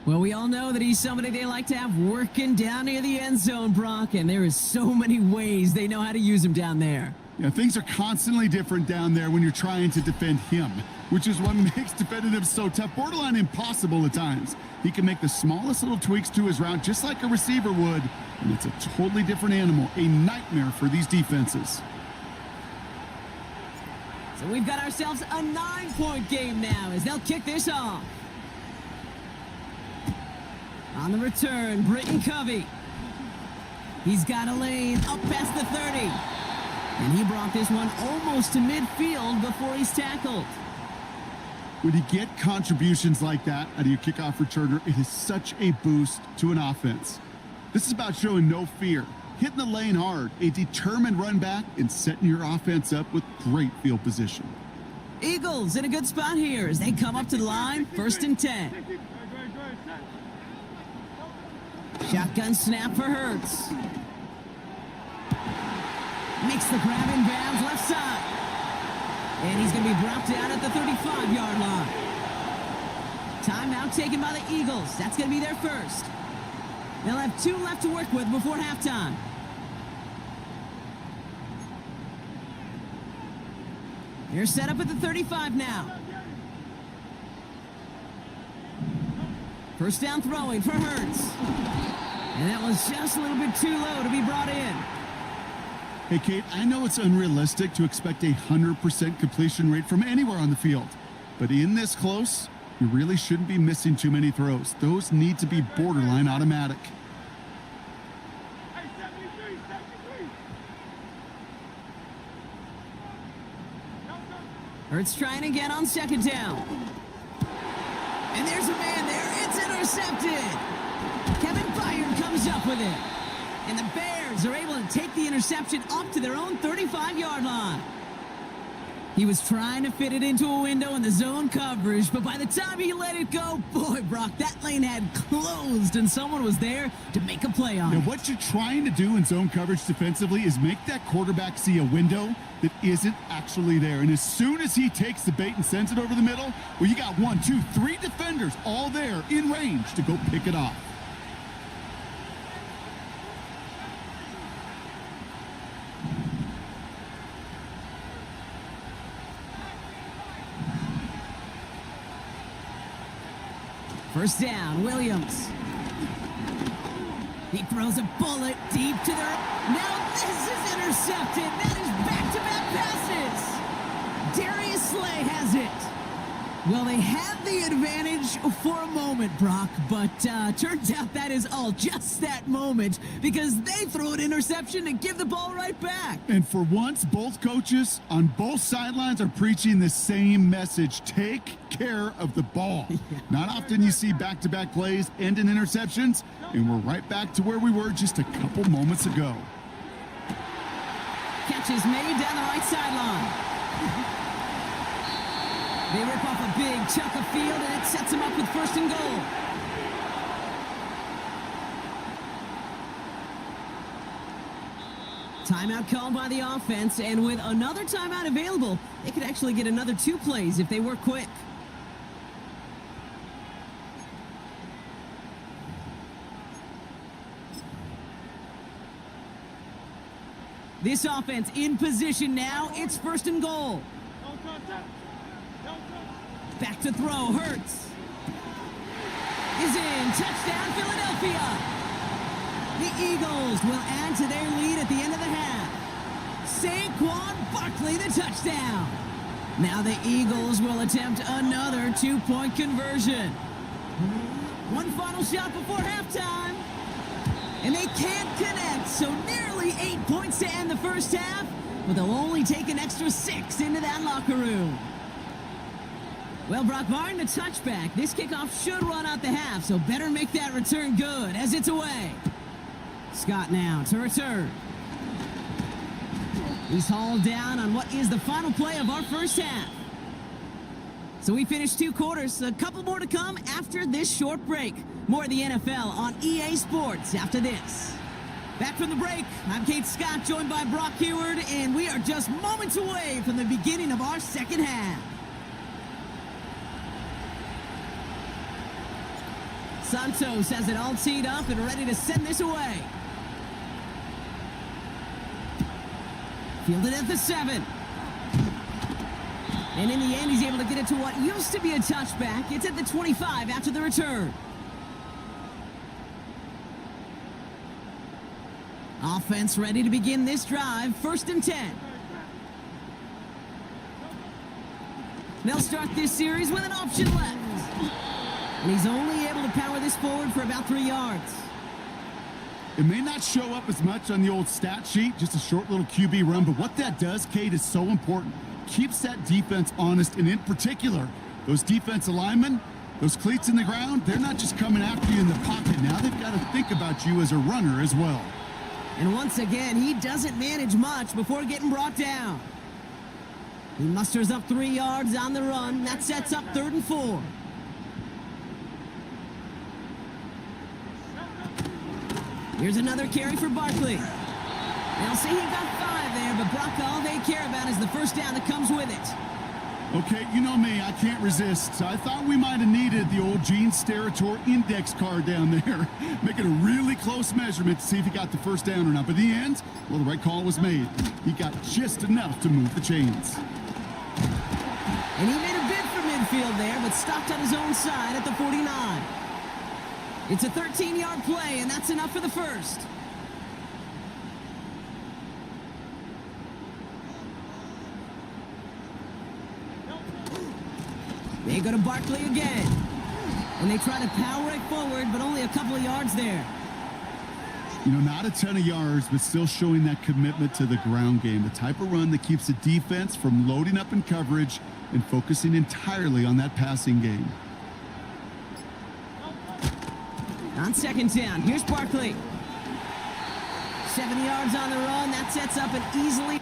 Speaker 3: Well, we all know that he's somebody they like to have working down near the end zone, Brock, and there is so many ways they know how to use him down there.
Speaker 4: Yeah, things are constantly different down there when you're trying to defend him, which is what makes defending him so tough, borderline impossible at times. He can make the smallest little tweaks to his route just like a receiver would, and it's a totally different animal, a nightmare for these defenses.
Speaker 3: So we've got ourselves a 9-point game now as they'll kick this off. On the return, Britton Covey. He's got a lane up past the 30. And he brought this one almost to midfield before he's tackled.
Speaker 4: When you get contributions like that out of your kickoff returner, it is such a boost to an offense. This is about showing no fear, hitting the lane hard, a determined run back, and setting your offense up with great field position.
Speaker 3: Eagles in a good spot here as they come up to the line, 1st and 10. Shotgun snap for Hurts. Makes the grab in bounds left side. And he's going to be brought down at the 35-yard line. Timeout taken by the Eagles. That's going to be their first. They'll have 2 left to work with before halftime. They're set up at the 35 now. First down throwing for Hurts. And that was just a little bit too low to be brought in.
Speaker 4: Hey, Kate, I know it's unrealistic to expect a 100% completion rate from anywhere on the field. But in this close, you really shouldn't be missing too many throws. Those need to be borderline automatic.
Speaker 3: Hurts trying again on 2nd down. And there's a man there. It's intercepted. Kevin Byard comes up with it. And the Bears are able to take the interception up to their own 35-yard line. He was trying to fit it into a window in the zone coverage, but by the time he let it go, boy, Brock, that lane had closed, and someone was there to make a play on it.
Speaker 4: Now, what you're trying to do in zone coverage defensively is make that quarterback see a window that isn't actually there. And as soon as he takes the bait and sends it over the middle, well, you got 1, 2, 3 defenders all there in range to go pick it off.
Speaker 3: First down, Williams. He throws a bullet deep to their... Now this is intercepted. That is back-to-back passes. Darius Slay has it. Well, they had the advantage for a moment, Brock, but turns out that is all just that moment because they throw an interception and give the ball right back.
Speaker 4: And for once, both coaches on both sidelines are preaching the same message. Take care of the ball. Yeah. Not often you see back-to-back plays end in interceptions, and we're right back to where we were just a couple moments ago.
Speaker 3: Catch is made down the right sideline. They rip off a big chunk of field, and it sets them up with 1st and goal. Timeout called by the offense, and with another timeout available, they could actually get another 2 plays if they work quick. This offense in position now. It's 1st and goal. Back to throw. Hurts is in. Touchdown, Philadelphia. The Eagles will add to their lead at the end of the half. Saquon Barkley, the touchdown. Now the Eagles will attempt another 2-point conversion. One final shot before halftime. And they can't connect, so nearly 8 points to end the first half, but they'll only take an extra 6 into that locker room. Well, Brock, barring the touchback, this kickoff should run out the half, so better make that return good as it's away. Scott now to return. He's hauled down on what is the final play of our first half. So we finished 2 quarters, a couple more to come after this short break. More of the NFL on EA Sports after this. Back from the break, I'm Kate Scott, joined by Brock Heward, and we are just moments away from the beginning of our second half. Santos has it all teed up and ready to send this away. Fielded at the 7. And in the end, he's able to get it to what used to be a touchback. It's at the 25 after the return. Offense ready to begin this drive. 1st and 10. They'll start this series with an option left. And he's only able to power this forward for about 3 yards.
Speaker 4: It may not show up as much on the old stat sheet, just a short little QB run, but what that does, Kate, is so important. Keeps that defense honest, and in particular, those defensive linemen, those cleats in the ground, they're not just coming after you in the pocket. Now they've got to think about you as a runner as well.
Speaker 3: And once again, he doesn't manage much before getting brought down. He musters up 3 yards on the run. That sets up 3rd and 4. Here's another carry for Barkley. They'll say he got 5 there, but Brock, all they care about is the first down that comes with it.
Speaker 4: Okay, you know me, I can't resist. I thought we might have needed the old Gene Steratore index card down there. Making a really close measurement to see if he got the first down or not. But in the end, well, the right call was made. He got just enough to move the chains.
Speaker 3: And he made a bid for midfield there, but stopped on his own side at the 49. It's a 13-yard play, and that's enough for the first. They go to Barkley again. And they try to power it forward, but only a couple of yards there.
Speaker 4: You know, not a ton of yards, but still showing that commitment to the ground game. The type of run that keeps the defense from loading up in coverage and focusing entirely on that passing game.
Speaker 3: On 2nd down, here's Barkley. 7 yards on the run. That sets up an easily...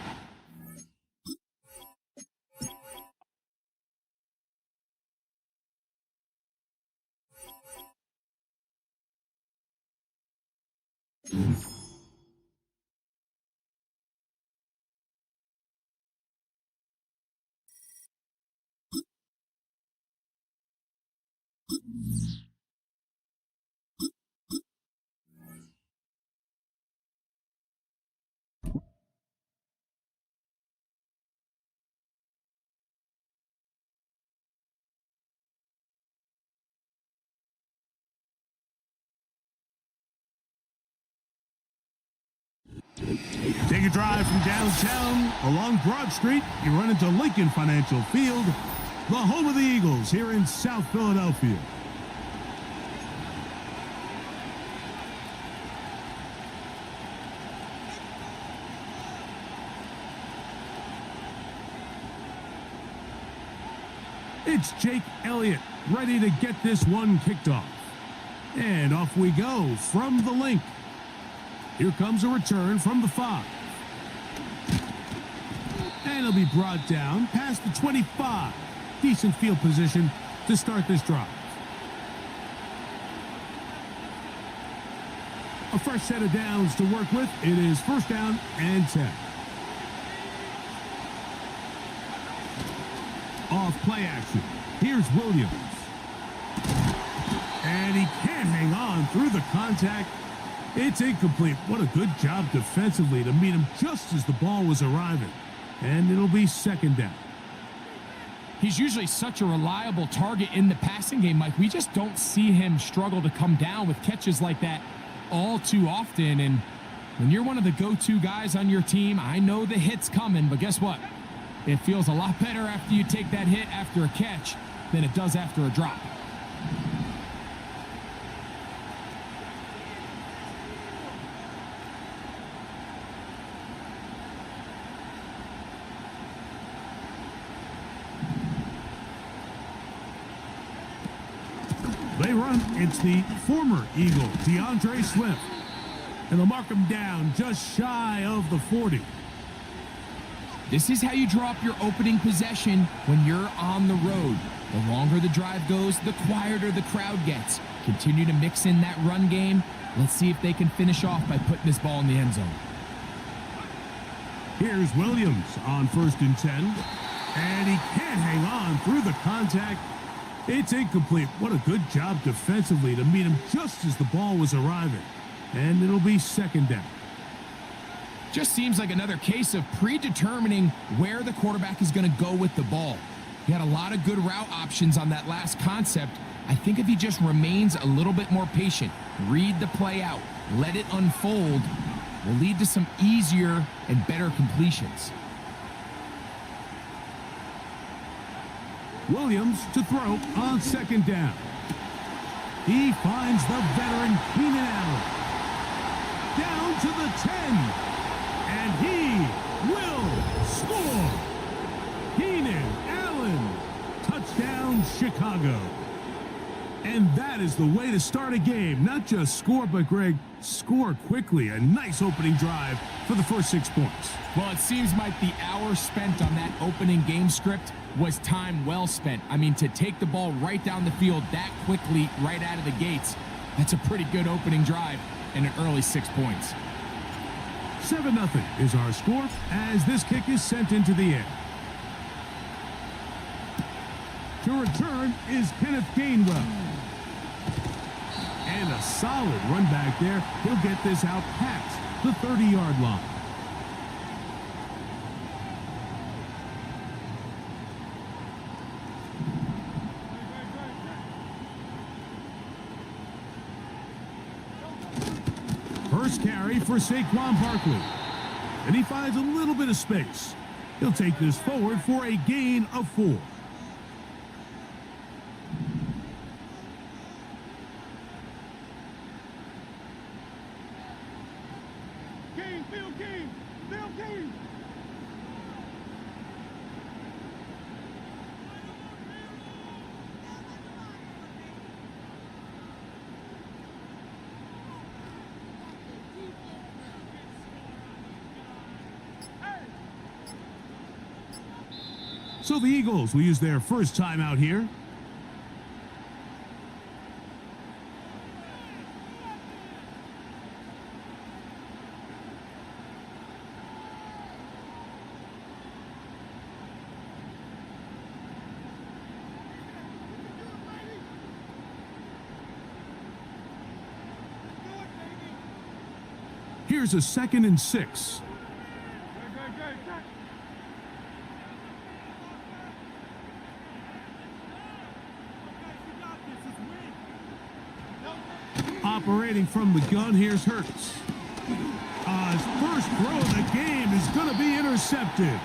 Speaker 5: Take a drive from downtown along Broad Street. You run into Lincoln Financial Field, the home of the Eagles here in South Philadelphia. It's Jake Elliott ready to get this one kicked off. And off we go from the link. Here comes a return from the 5. And it'll be brought down past the 25. Decent field position to start this drive. A fresh set of downs to work with. It is 1st down and 10. Off play action. Here's Williams. And he can't hang on through the contact. It's incomplete. What a good job defensively to meet him just as the ball was arriving. And it'll be 2nd down.
Speaker 6: He's usually such a reliable target in the passing game, Mike. We just don't see him struggle to come down with catches like that all too often. And when you're one of the go-to guys on your team, I know the hit's coming, but guess what? It feels a lot better after you take that hit after a catch than it does after a drop.
Speaker 5: They run. It's the former Eagle, DeAndre Swift. And they'll mark him down just shy of the 40.
Speaker 6: This is how you draw up your opening possession when you're on the road. The longer the drive goes, the quieter the crowd gets. Continue to mix in that run game. Let's see if they can finish off by putting this ball in the end zone.
Speaker 5: Here's Williams on 1st and 10. And he can't hang on through the contact. It's incomplete. What a good job defensively to meet him just as the ball was arriving. And it'll be second down.
Speaker 6: Just seems like another case of predetermining where the quarterback is going to go with the ball. He had a lot of good route options on that last concept. I think if he just remains a little bit more patient, read the play out, let it unfold, will lead to some easier and better completions.
Speaker 5: Williams to throw on second down. He finds the veteran Keenan Allen. Down to the 10. And he will score. Keenan Allen. Touchdown, Chicago. And that is the way to start a game. Not just score, but, Greg, score quickly. A nice opening drive for the first 6 points.
Speaker 6: Well, it seems like the hour spent on that opening game script was time well spent. I mean, to take the ball right down the field that quickly right out of the gates, that's a pretty good opening drive and an early 6 points.
Speaker 5: 7-0 is our score as this kick is sent into the air. To return is Kenneth Gainwell. And a solid run back there. He'll get this out past the 30-yard line. First carry for Saquon Barkley. And he finds a little bit of space. He'll take this forward for a gain of 4. So the Eagles will use their first timeout here. Here's a 2nd and 6. Operating from the gun, here's Hurts. His first throw of the game is going to be intercepted.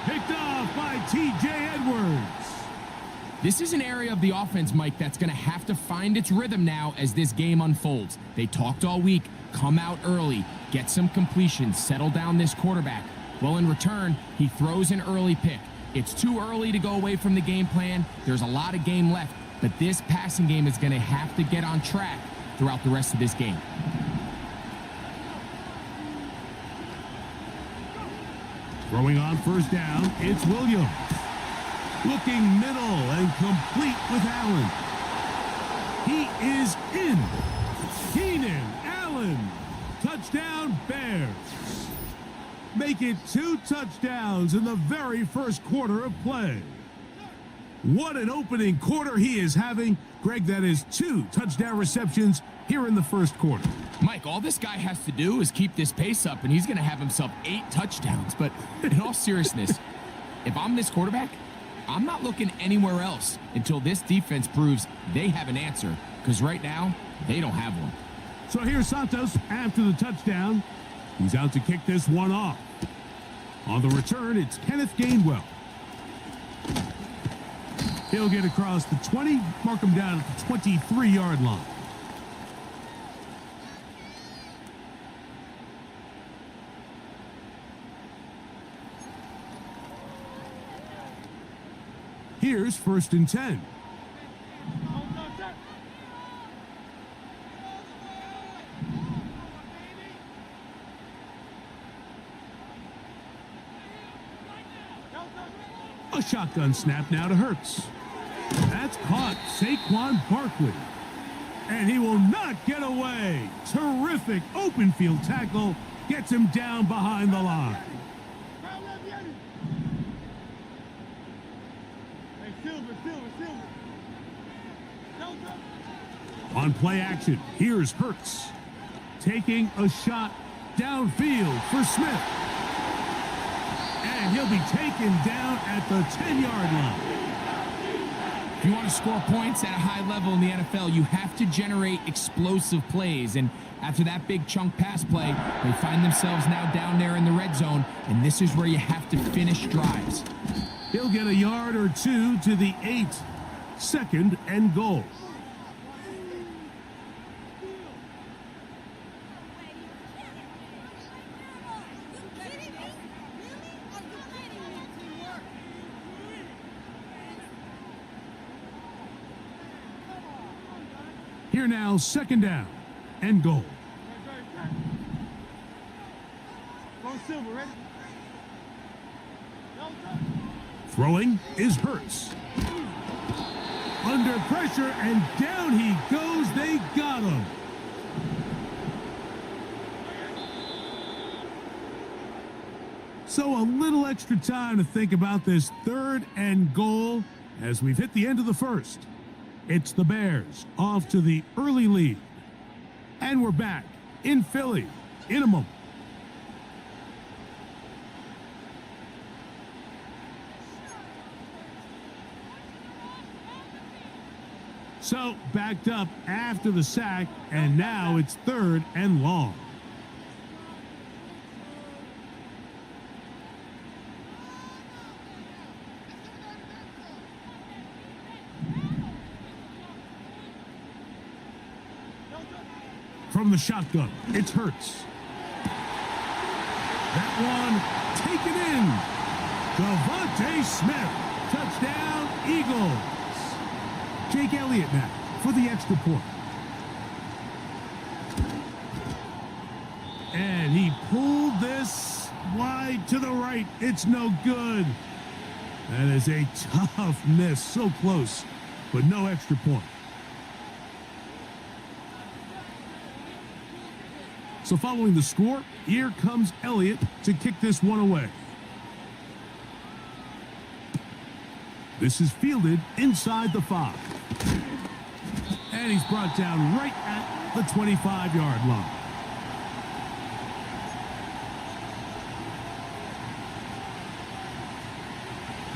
Speaker 5: Picked off by T.J. Edwards.
Speaker 6: This is an area of the offense, Mike, that's going to have to find its rhythm now as this game unfolds. They talked all week, come out early, get some completions, settle down this quarterback. Well, in return, he throws an early pick. It's too early to go away from the game plan. There's a lot of game left, but this passing game is going to have to get on track throughout the rest of this game.
Speaker 5: Throwing on first down, it's Williams. Looking middle and complete with Allen. He is in. Keenan Allen. Touchdown, Bears. Make it 2 touchdowns in the very first quarter of play. What an opening quarter he is having. Greg, that is 2 touchdown receptions here in the first quarter.
Speaker 6: Mike, all this guy has to do is keep this pace up, and he's going to have himself 8 touchdowns. But in all seriousness, if I'm this quarterback, I'm not looking anywhere else until this defense proves they have an answer, because right now, they don't have one.
Speaker 5: So here's Santos after the touchdown. He's out to kick this one off. On the return, it's Kenneth Gainwell. He'll get across the 20, mark him down at the 23-yard line. Here's 1st and 10. A shotgun snap now to Hurts. That's caught Saquon Barkley. And he will not get away. Terrific open field tackle. Gets him down behind the line. On play action, here's Hurts. Taking a shot downfield for Smith. And he'll be taken down at the 10-yard line.
Speaker 6: If you want to score points at a high level in the NFL, you have to generate explosive plays. And after that big chunk pass play, they find themselves now down there in the red zone, and this is where you have to finish drives.
Speaker 5: He'll get a yard or two to the 8. 2nd and goal. Here now, 2nd down and goal. Throwing is Hurts. Under pressure, and down he goes. They got him. So a little extra time to think about this 3rd and goal as we've hit the end of the first. It's the Bears off to the early lead. And we're back in Philly in a moment. So backed up after the sack, and now it's 3rd and long. From the shotgun, it's Hurts. That one taken in. Devontae Smith. Touchdown, Eagles. Jake Elliott now for the extra point. And he pulled this wide to the right. It's no good. That is a tough miss. So close, but no extra point. So following the score, here comes Elliott to kick this one away. This is fielded inside the 5. And he's brought down right at the 25-yard line.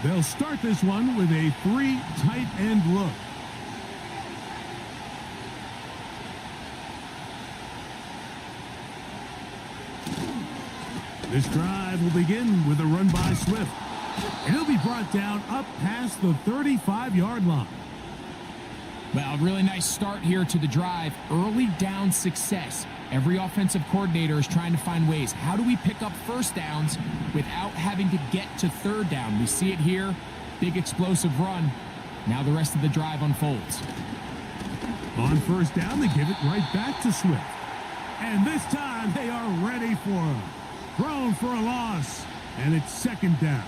Speaker 5: They'll start this one with a 3 tight end look. This drive will begin with a run by Swift. And he'll be brought down up past the 35-yard line.
Speaker 6: Well, really nice start here to the drive. Early down success. Every offensive coordinator is trying to find ways. How do we pick up first downs without having to get to 3rd down? We see it here. Big explosive run. Now the rest of the drive unfolds.
Speaker 5: On 1st down, they give it right back to Swift. And this time they are ready for him. Thrown for a loss. And it's 2nd down.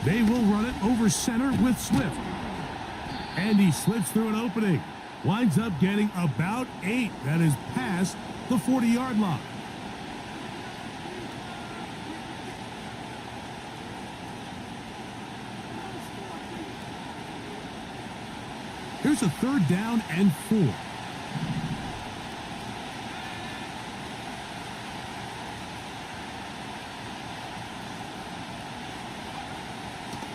Speaker 5: They will run it over center with Swift. And he slips through an opening. Winds up getting about 8. That is past the 40-yard line. Here's a 3rd down and 4.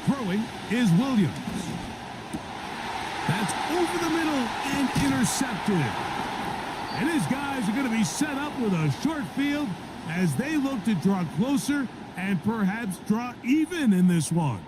Speaker 5: Throwing is Williams. That's over the middle and intercepted. And his guys are going to be set up with a short field as they look to draw closer and perhaps draw even in this one.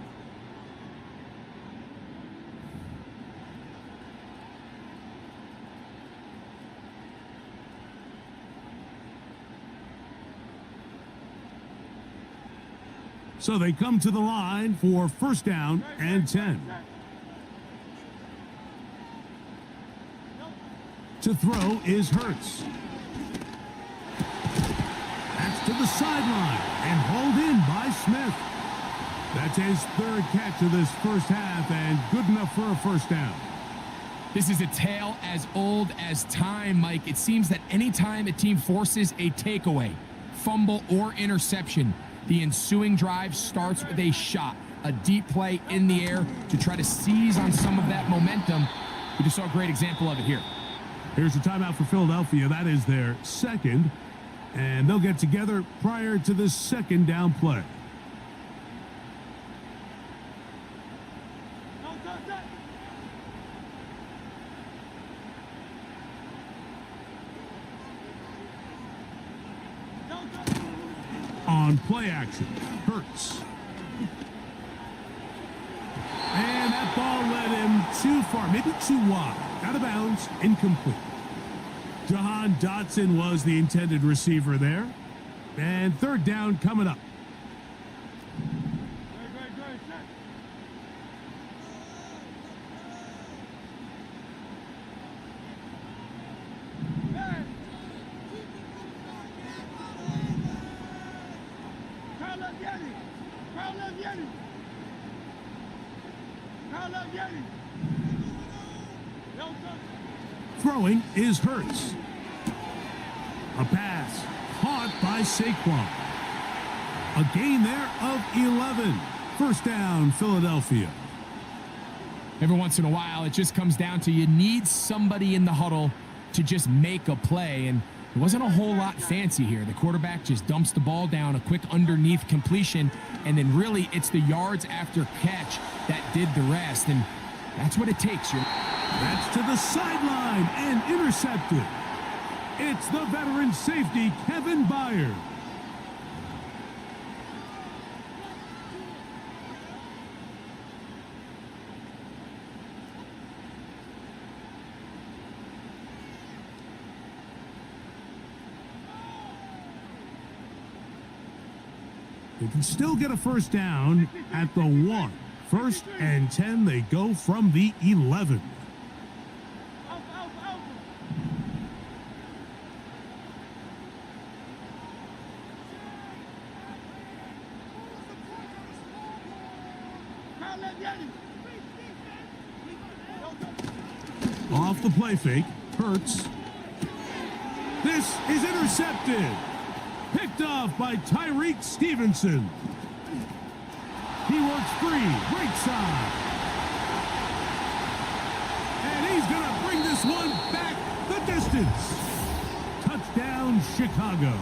Speaker 5: So they come to the line for 1st down and 10. To throw is Hurts. That's to the sideline and hauled in by Smith. That's his third catch of this first half and good enough for a first down.
Speaker 6: This is a tale as old as time, Mike. It seems that anytime a team forces a takeaway, fumble, or interception, the ensuing drive starts with a shot, a deep play in the air to try to seize on some of that momentum. We just saw a great example of it here.
Speaker 5: Here's a timeout for Philadelphia. That is their second, and they'll get together prior to the second down play. On play action, Hurts. And that ball led him too far, maybe too wide. Out of bounds, incomplete. Jahan Dotson was the intended receiver there. And third down coming up. Throwing is Hurts. A pass caught by Saquon. A gain there of 11. First down, Philadelphia.
Speaker 6: Every once in a while, it just comes down to you need somebody in the huddle to just make a play, and it wasn't a whole lot fancy here. The quarterback just dumps the ball down, a quick underneath completion, and then really it's the yards after catch that did the rest, and that's what it takes.
Speaker 5: That's to the sideline and intercepted. It's the veteran safety, Kevin Byard. They can still get a first down at the 1. First and 10, they go from the 11. Off the play fake, Hurts. This is intercepted. Picked off by Tyreek Stevenson. He works free, right side. And he's going to bring this one back the distance. Touchdown, Chicago.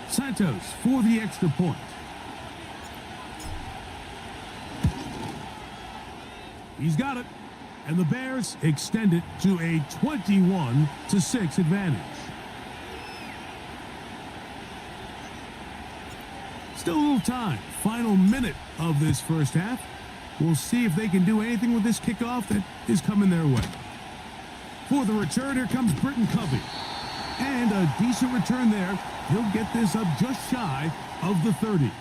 Speaker 5: Santos for the extra point. He's got it. And the Bears extend it to a 21-6 advantage. Still a little time. Final minute of this first half. We'll see if they can do anything with this kickoff that is coming their way. For the return, here comes Britton Covey. And a decent return there. He'll get this up just shy of the 30.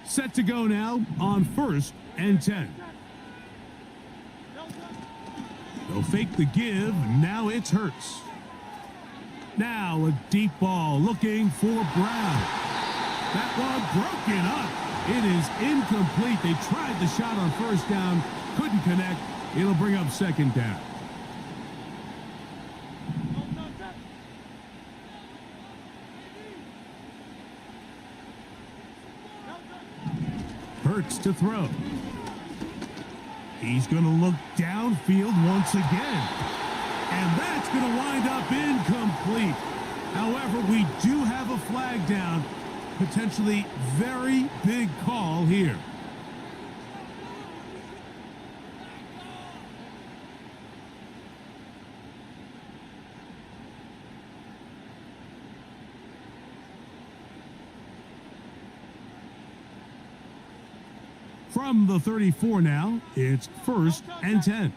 Speaker 5: Set to go now on 1st and 10. They'll fake the give. Now it's Hurts. Now a deep ball looking for Brown. That one broken up. It is incomplete. They tried the shot on first down. Couldn't connect. It'll bring up second down. Hurts to throw. He's going to look downfield once again. And that's going to wind up incomplete. However, we do have a flag down. Potentially very big call here. From the 34 now, it's 1st and 10.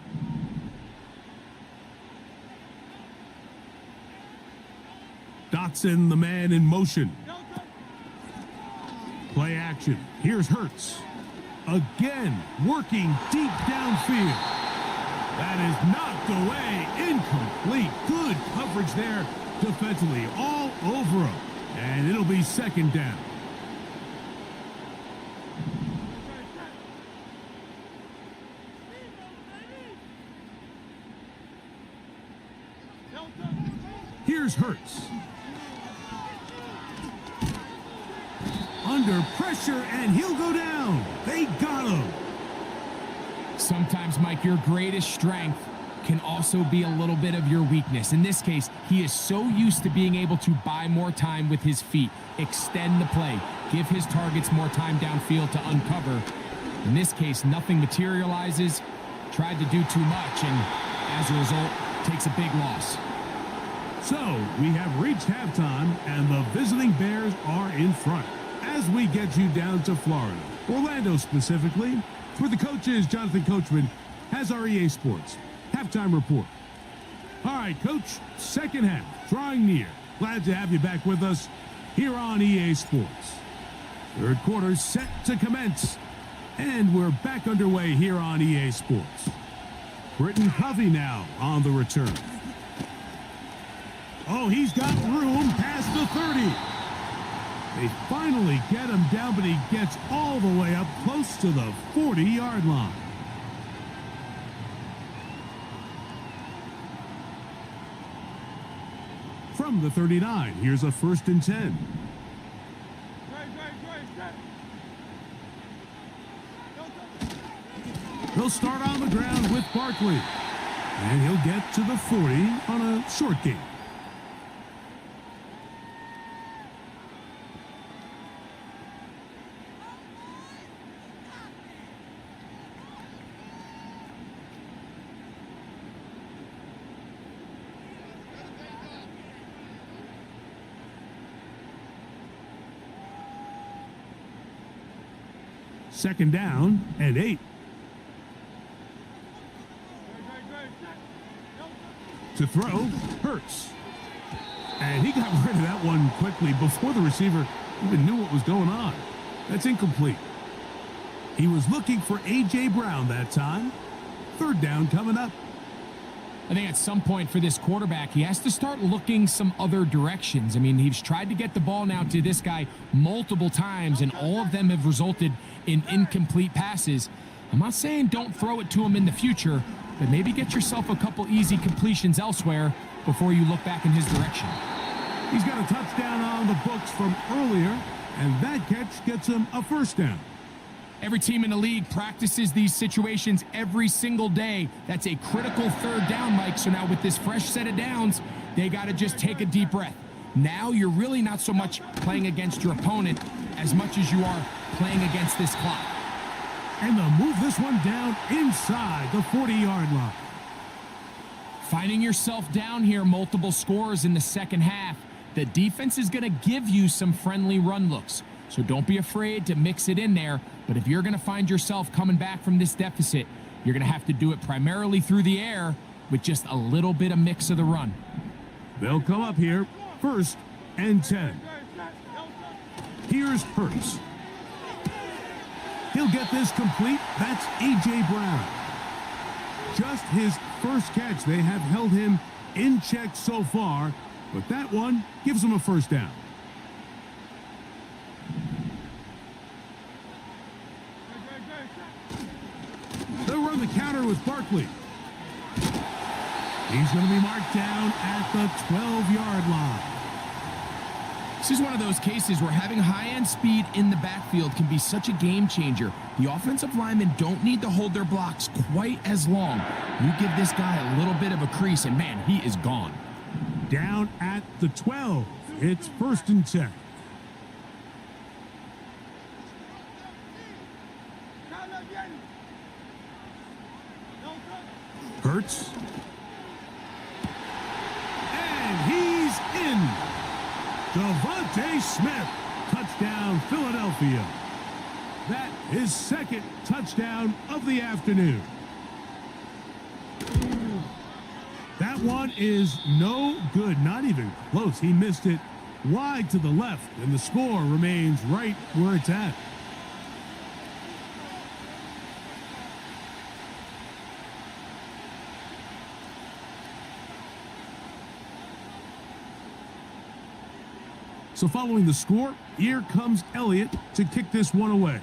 Speaker 5: Dotson, the man in motion. Play action. Here's Hurts. Again, working deep downfield. That is knocked away. Incomplete. Good coverage there defensively. All over him. And it'll be second down. Here's Hurts. Under pressure, and he'll go down. They got him.
Speaker 6: Sometimes, Mike, your greatest strength can also be a little bit of your weakness. In this case, he is so used to being able to buy more time with his feet, extend the play, give his targets more time downfield to uncover. In this case, nothing materializes, tried to do too much, and as a result, takes a big loss.
Speaker 5: So, we have reached halftime, and the visiting Bears are in front. As we get you down to Florida, Orlando specifically, for the coaches, Jonathan Coachman has our EA Sports halftime report. All right, Coach, second half, drawing near. Glad to have you back with us here on EA Sports. Third quarter set to commence, and we're back underway here on EA Sports. Britton Covey now on the return. Oh, he's got room past the 30. They finally get him down, but he gets all the way up close to the 40-yard line. From the 39, here's a 1st and 10. He'll start on the ground with Barkley, and he'll get to the 40 on a short gain. Second down and 8. To throw, Hurts. And he got rid of that one quickly before the receiver even knew what was going on. That's incomplete. He was looking for A.J. Brown that time. Third down coming up.
Speaker 6: I think at some point for this quarterback, he has to start looking some other directions. I mean, he's tried to get the ball now to this guy multiple times, and all of them have resulted in incomplete passes. I'm not saying don't throw it to him in the future, but maybe get yourself a couple easy completions elsewhere before you look back in his direction.
Speaker 5: He's got a touchdown on the books from earlier, and that catch gets him a first down.
Speaker 6: Every team in the league practices these situations every single day. That's a critical third down, Mike. So now with this fresh set of downs, they got to just take a deep breath. Now you're really not so much playing against your opponent as much as you are playing against this clock.
Speaker 5: And they'll move this one down inside the 40-yard line.
Speaker 6: Finding yourself down here multiple scores in the second half, the defense is going to give you some friendly run looks. So don't be afraid to mix it in there. But if you're going to find yourself coming back from this deficit, you're going to have to do it primarily through the air with just a little bit of mix of the run.
Speaker 5: They'll come up here, 1st and 10. Here's Hurts. He'll get this complete. That's A.J. Brown. Just his first catch. They have held him in check so far, but that one gives him a first down. They'll run the counter with Barkley. He's going to be marked down at the 12-yard line.
Speaker 6: This is one of those cases where having high-end speed in the backfield can be such a game changer. The offensive linemen don't need to hold their blocks quite as long. You give this guy a little bit of a crease, and man, he is gone.
Speaker 5: Down at the 12. It's 1st and 10. Hurts. And he's in. Devontae Smith. Touchdown, Philadelphia. That is second touchdown of the afternoon. That one is no good. Not even close. He missed it wide to the left, and the score remains right where it's at. So following the score, here comes Elliott to kick this one away.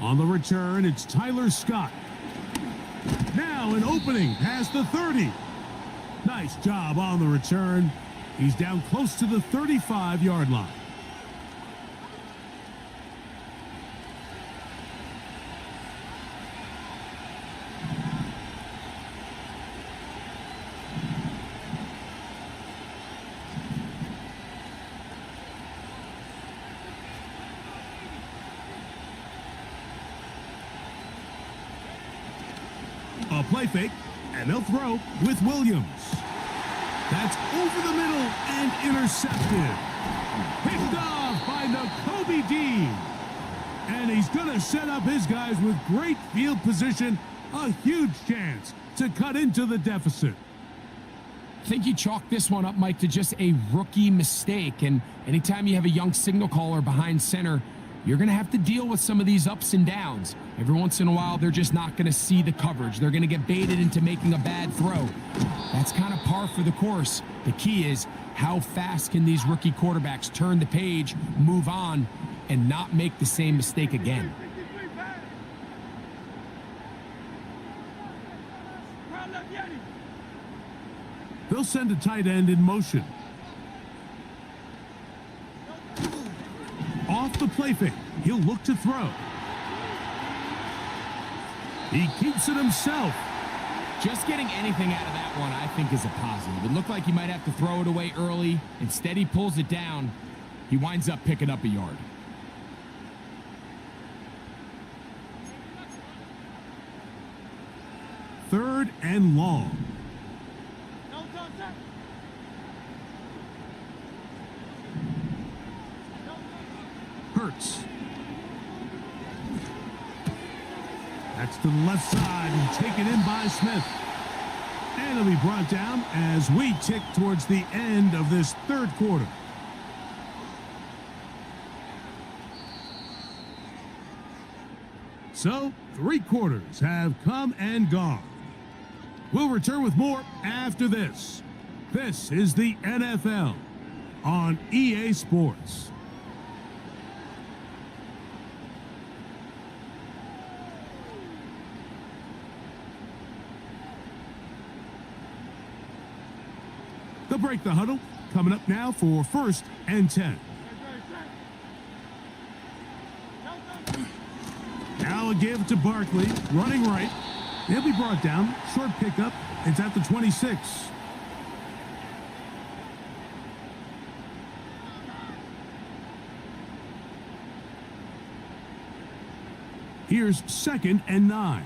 Speaker 5: On the return, it's Tyler Scott. Now an opening past the 30. Nice job on the return. He's down close to the 35-yard line. A play fake, and they'll throw with Williams. That's over the middle and intercepted. Picked off by Nakobe Dean. And he's going to set up his guys with great field position. A huge chance to cut into the deficit.
Speaker 6: I think you chalk this one up, Mike, to just a rookie mistake. And anytime you have a young signal caller behind center, you're going to have to deal with some of these ups and downs. Every once in a while, they're just not going to see the coverage. They're going to get baited into making a bad throw. That's kind of par for the course. The key is how fast can these rookie quarterbacks turn the page, move on, and not make the same mistake again.
Speaker 5: They'll send a tight end in motion. Off the play fake, he'll look to throw. He keeps it himself.
Speaker 6: Just getting anything out of that one, I think, is a positive. It looked like he might have to throw it away early. Instead, he pulls it down. He winds up picking up a yard.
Speaker 5: Third and long. Hurts. That's to the left side and taken in by Smith. And it'll be brought down as we tick towards the end of this third quarter. So, 3 quarters have come and gone. We'll return with more after this. This is the NFL on EA Sports. They'll break the huddle. Coming up now for 1st and 10. Now a give to Barkley, running right. He'll be brought down. Short pickup. It's at the 26. Here's 2nd and 9.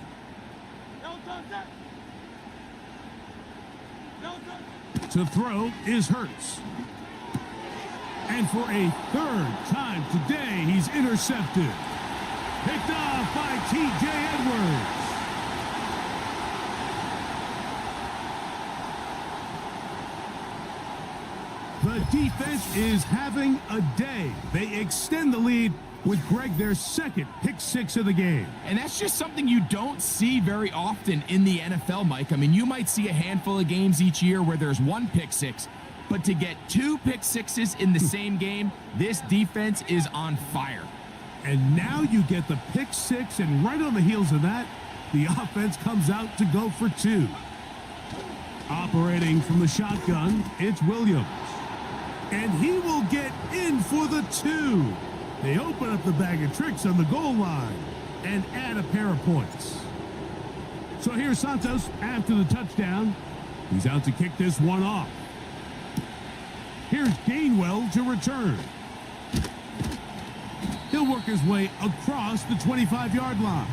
Speaker 5: To throw is Hurts. And for a 3rd time today, he's intercepted. Picked off by T.J. Edwards. The defense is having a day. They extend the lead with Greg, their 2nd pick 6 of the game.
Speaker 6: And that's just something you don't see very often in the NFL, Mike. I mean, you might see a handful of games each year where there's 1 pick 6, but to get 2 pick 6s in the same game, this defense is on fire.
Speaker 5: And now you get the pick 6, and right on the heels of that, the offense comes out to go for 2. Operating from the shotgun, it's Williams. And he will get in for the 2. They open up the bag of tricks on the goal line and add a pair of points. So here's Santos after the touchdown. He's out to kick this one off. Here's Gainwell to return. He'll work his way across the 25-yard line.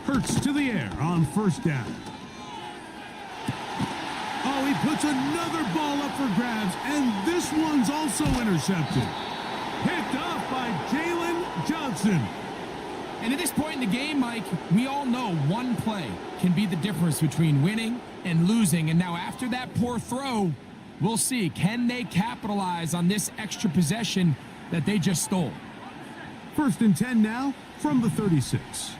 Speaker 5: Hurts to the air on first down. Oh, he puts another ball up for grabs, and this one's also intercepted. Picked off by Jalen Johnson.
Speaker 6: And at this point in the game, Mike, we all know one play can be the difference between winning and losing. And now after that poor throw, we'll see, can they capitalize on this extra possession that they just stole?
Speaker 5: 1st and 10 now from the 36.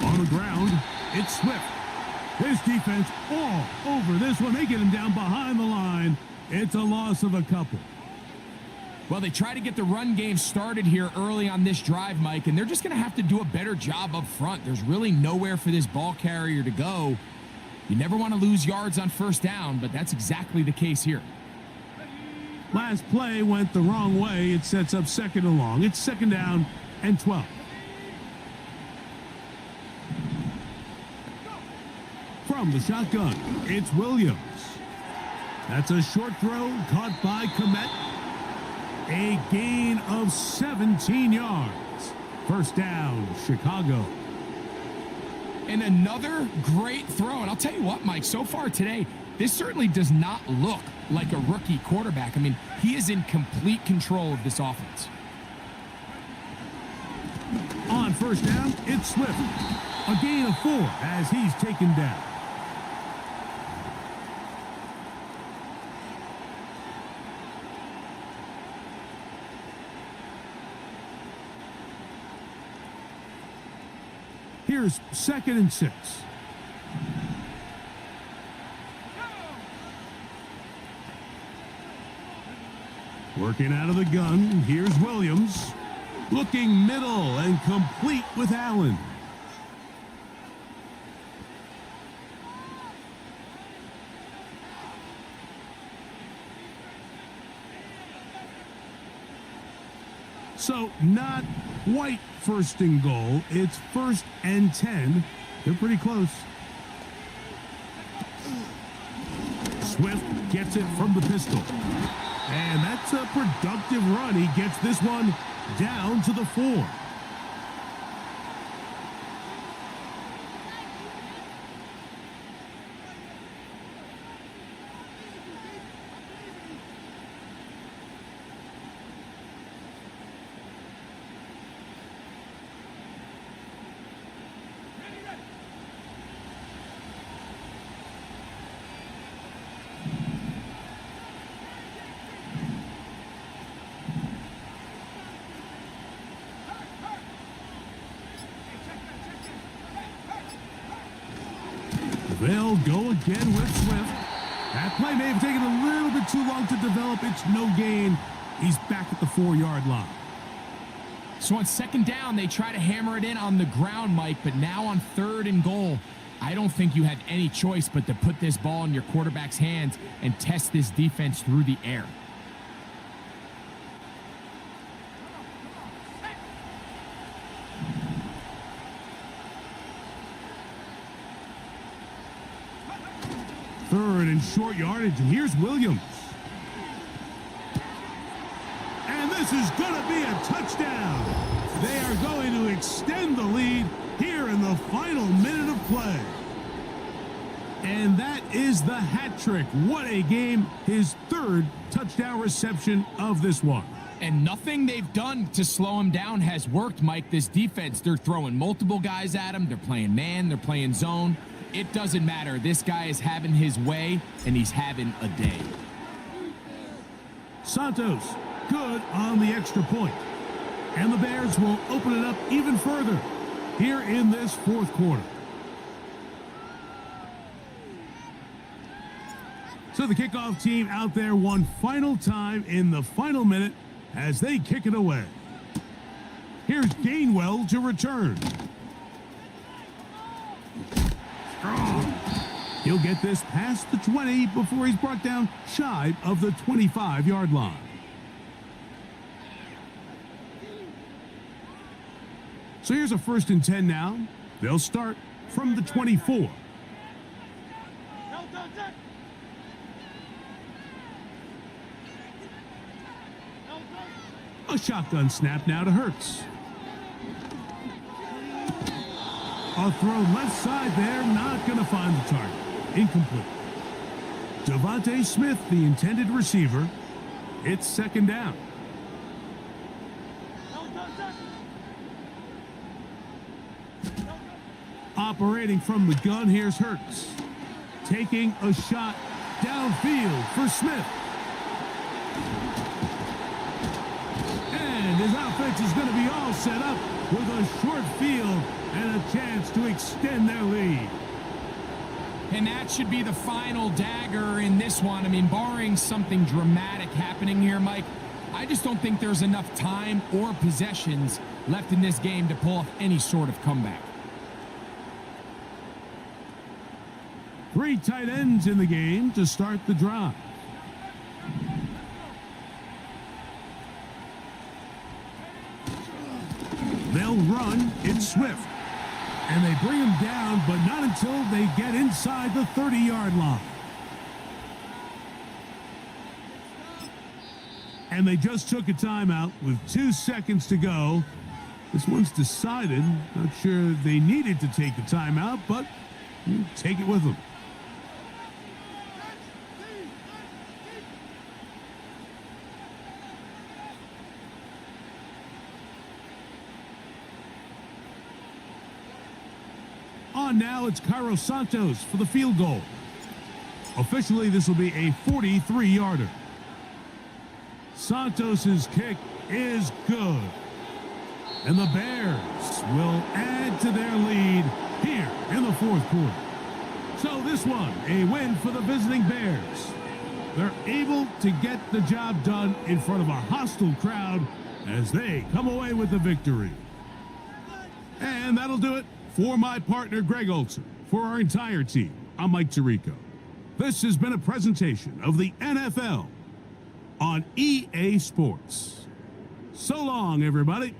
Speaker 5: On the ground, it's Swift. His defense all over this one. They get him down behind the line. It's a loss of a couple.
Speaker 6: Well, they try to get the run game started here early on this drive, Mike, and they're just going to have to do a better job up front. There's really nowhere for this ball carrier to go. You never want to lose yards on first down, but that's exactly the case here.
Speaker 5: Last play went the wrong way. It sets up 2nd and long. It's 2nd down and 12. From the shotgun, it's Williams. That's a short throw caught by Komet. A gain of 17 yards. 1st down, Chicago.
Speaker 6: And another great throw. And I'll tell you what, Mike, so far today, this certainly does not look like a rookie quarterback. I mean, he is in complete control of this offense.
Speaker 5: On 1st down, it's Swift. A gain of 4 as he's taken down. Here's 2nd and 6. Working out of the gun, here's Williams. Looking middle and complete with Allen. So not quite 1st and goal. It's 1st and 10. They're pretty close. Swift gets it from the pistol. And that's a productive run. He gets this one down to the 4. They'll go again with Swift. That play may have taken a little bit too long to develop. It's no gain. He's back at the 4-yard line.
Speaker 6: So on 2nd down, they try to hammer it in on the ground, Mike, but now on 3rd and goal, I don't think you have any choice but to put this ball in your quarterback's hands and test this defense through the air.
Speaker 5: Third and short yardage, and here's Williams. And this is going to be a touchdown. They are going to extend the lead here in the final minute of play. And that is the hat trick. What a game. His 3rd touchdown reception of this one.
Speaker 6: And nothing they've done to slow him down has worked, Mike. This defense, they're throwing multiple guys at him. They're playing man. They're playing zone. It doesn't matter. This guy is having his way, and he's having a day.
Speaker 5: Santos, good on the extra point. And the Bears will open it up even further here in this 4th quarter. So the kickoff team out there one final time in the final minute as they kick it away. Here's Gainwell to return. Strong. He'll get this past the 20 before he's brought down shy of the 25-yard line. So here's a 1st and 10 now. They'll start from the 24. A shotgun snap now to Hurts. A throw left side there, not going to find the target. Incomplete. Devontae Smith, the intended receiver. It's second down. Operating from the gun, here's Hurts. Taking a shot downfield for Smith. And his offense is going to be all set up with a short field and a chance to extend their lead.
Speaker 6: And that should be the final dagger in this one. I mean, barring something dramatic happening here, Mike, I just don't think there's enough time or possessions left in this game to pull off any sort of comeback.
Speaker 5: 3 tight ends in the game to start the drive. They'll run. It's Swift. And they bring him down, but not until they get inside the 30-yard line. And they just took a timeout with 2 seconds to go. This one's decided. Not sure they needed to take the timeout, but take it with them. Now it's Cairo Santos for the field goal. Officially, this will be a 43-yarder. Santos's kick is good. And the Bears will add to their lead here in the fourth quarter. So this one, a win for the visiting Bears. They're able to get the job done in front of a hostile crowd as they come away with the victory. And that'll do it. For my partner, Greg Olson, for our entire team, I'm Mike Tirico. This has been a presentation of the NFL on EA Sports. So long, everybody.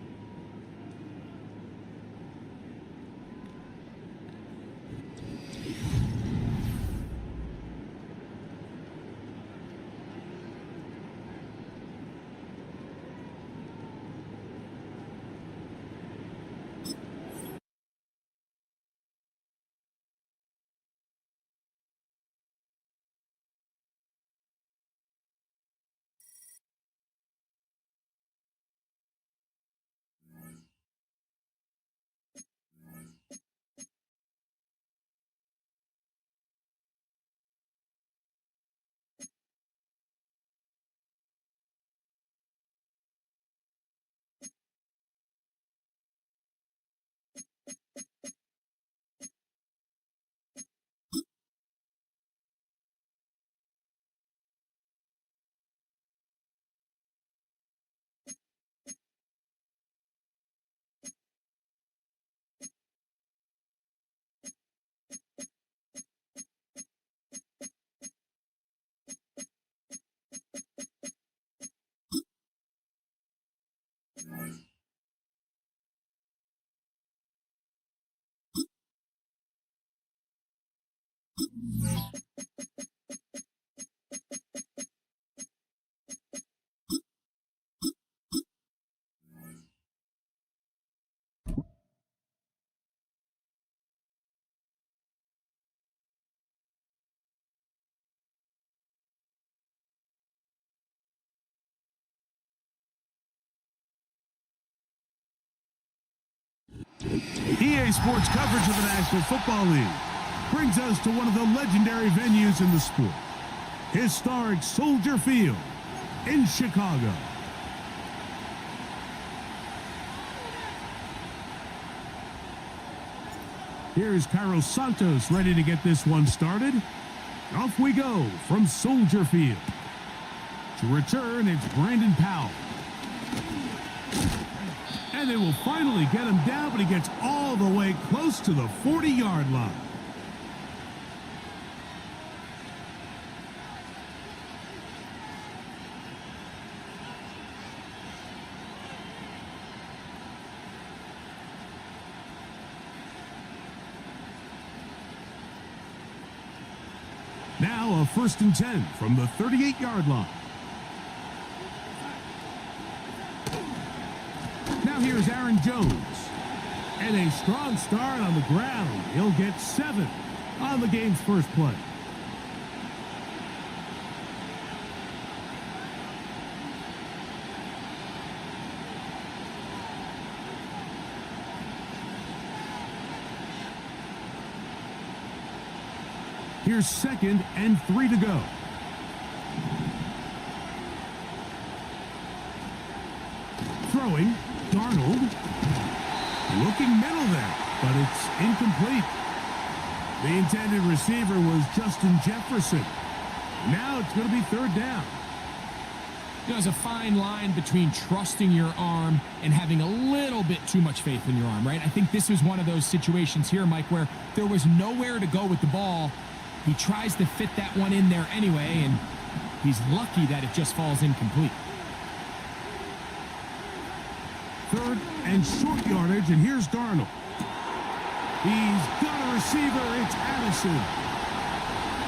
Speaker 5: EA Sports coverage of the National Football League brings us to one of the legendary venues in the sport, historic Soldier Field in Chicago. Here's Cairo Santos ready to get this one started. Off we go from Soldier Field. To return, it's Brandon Powell. And they will finally get him down, but he gets all the way close to the 40-yard line. Now a 1st and 10 from the 38-yard line. Here's Aaron Jones. And a strong start on the ground. He'll get 7 on the game's first play. Here's 2nd and 3 to go. Throwing, Darnold. Looking middle there, but it's incomplete. The intended receiver was Justin Jefferson. Now it's going to be 3rd down.
Speaker 6: You know, there's a fine line between trusting your arm and having a little bit too much faith in your arm, right? I think this was one of those situations here, Mike, where there was nowhere to go with the ball. He tries to fit that one in there anyway, and he's lucky that it just falls incomplete.
Speaker 5: 3rd and short yardage, and here's Darnold. He's got a receiver. It's Addison.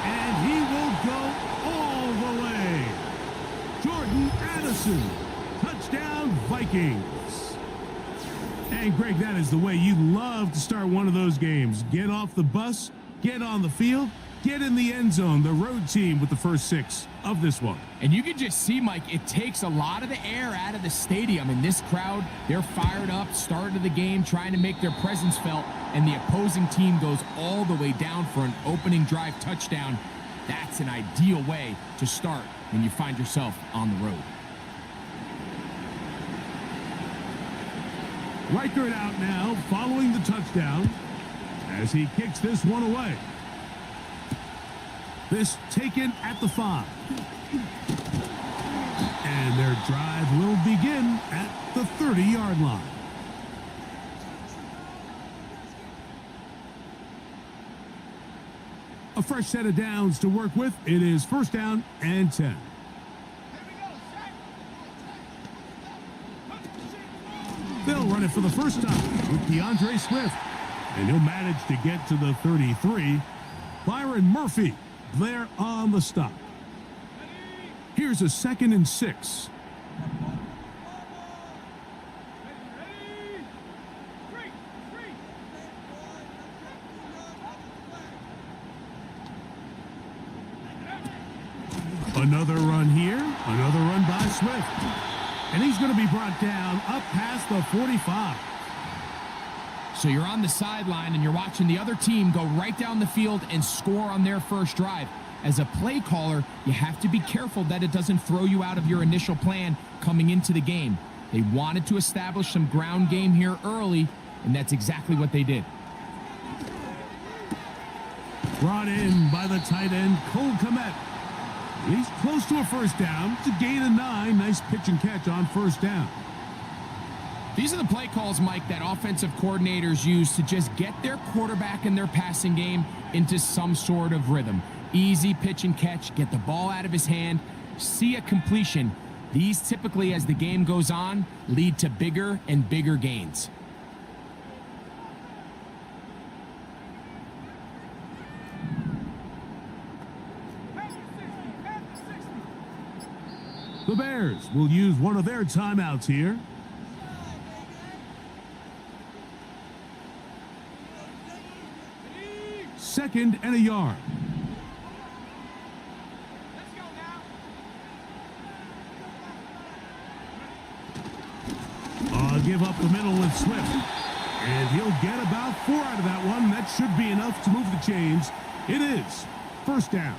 Speaker 5: And he will go all the way. Jordan Addison. Touchdown, Vikings. And, Greg, that is the way you love to start one of those games. Get off the bus, get on the field, get in the end zone. The road team with the first 6 of this one.
Speaker 6: And you can just see, Mike, it takes a lot of the air out of the stadium. And this crowd, they're fired up, start of the game, trying to make their presence felt. And the opposing team goes all the way down for an opening drive touchdown. That's an ideal way to start when you find yourself on the road.
Speaker 5: Reichert out now, following the touchdown, as he kicks this one away. This taken at the 5. And their drive will begin at the 30-yard line. A fresh set of downs to work with. It is 1st down and 10. They'll run it for the first time with DeAndre Swift. And he'll manage to get to the 33. Byron Murphy there on the stop. Here's a 2nd and 6. Another run here, another run by Swift. And he's going to be brought down up past the 45.
Speaker 6: So you're on the sideline and you're watching the other team go right down the field and score on their first drive. As a play caller, you have to be careful that it doesn't throw you out of your initial plan coming into the game. They wanted to establish some ground game here early, and that's exactly what they did.
Speaker 5: Brought in by the tight end, Cole Kmet. He's close to a first down. It's a gain of 9. Nice pitch and catch on first down.
Speaker 6: These are the play calls, Mike, that offensive coordinators use to just get their quarterback and their passing game into some sort of rhythm. Easy pitch and catch, get the ball out of his hand, see a completion. These typically, as the game goes on, lead to bigger and bigger gains.
Speaker 5: The Bears will use one of their timeouts here. Second and a yard. Give up the middle with Swift. And he'll get about 4 out of that one. That should be enough to move the chains. It is 1st down.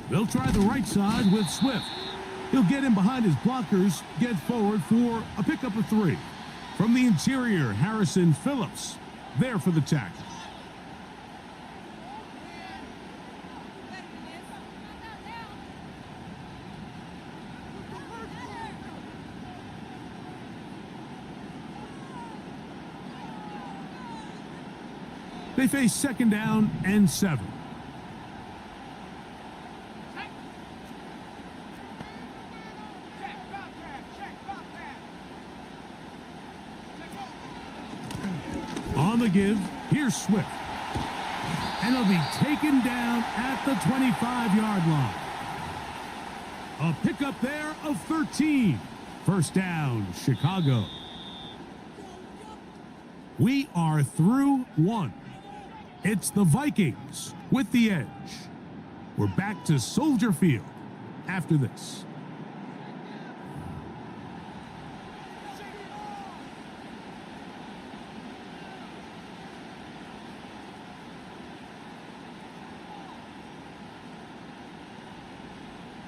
Speaker 5: They'll try the right side with Swift. He'll get in behind his blockers, get forward for a pickup of 3. From the interior, Harrison Phillips there for the tackle. They face 2nd down and 7. give. Here's Swift. And he'll be taken down at the 25-yard line. A pickup there of 13. First down, Chicago. We are through one. It's the Vikings with the edge. We're back to Soldier Field after this.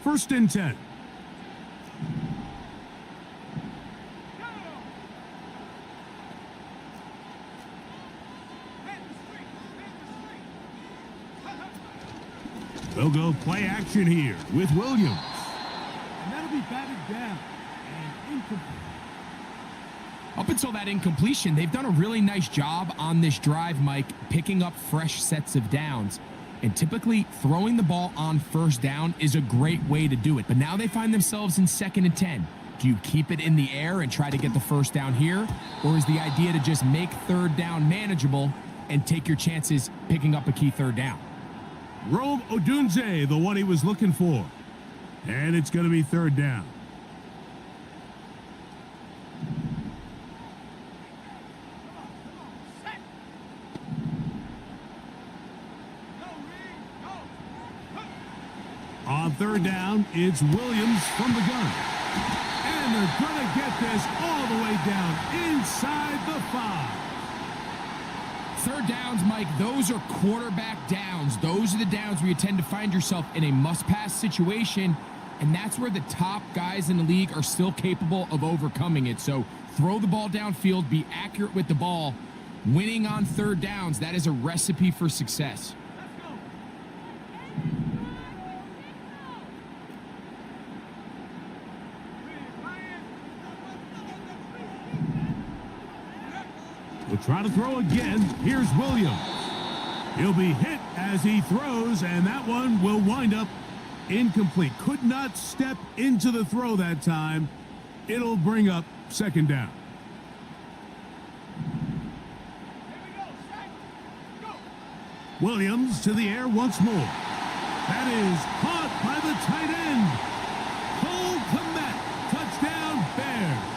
Speaker 5: First and 10. They'll go play action here with Williams. And that'll be batted down and incomplete.
Speaker 6: Up until that incompletion, they've done a really nice job on this drive, Mike, picking up fresh sets of downs. And typically, throwing the ball on first down is a great way to do it. But now they find themselves in 2nd and 10. Do you keep it in the air and try to get the first down here? Or is the idea to just make 3rd down manageable and take your chances picking up a key 3rd down?
Speaker 5: Rome Odunze, the one he was looking for. And it's going to be 3rd down. On 3rd down, it's Williams from the gun. And they're going to get this all the way down inside the 5.
Speaker 6: 3rd downs, Mike, those are quarterback downs. Those are the downs where you tend to find yourself in a must-pass situation, and that's where the top guys in the league are still capable of overcoming it. So throw the ball downfield, be accurate with the ball. Winning on 3rd downs, that is a recipe for success.
Speaker 5: We'll try to throw again. Here's Williams. He'll be hit as he throws, and that one will wind up incomplete. Could not step into the throw that time. It'll bring up 2nd down. Williams to the air once more. That is caught by the tight end. Cole Kmet. Touchdown, Bears.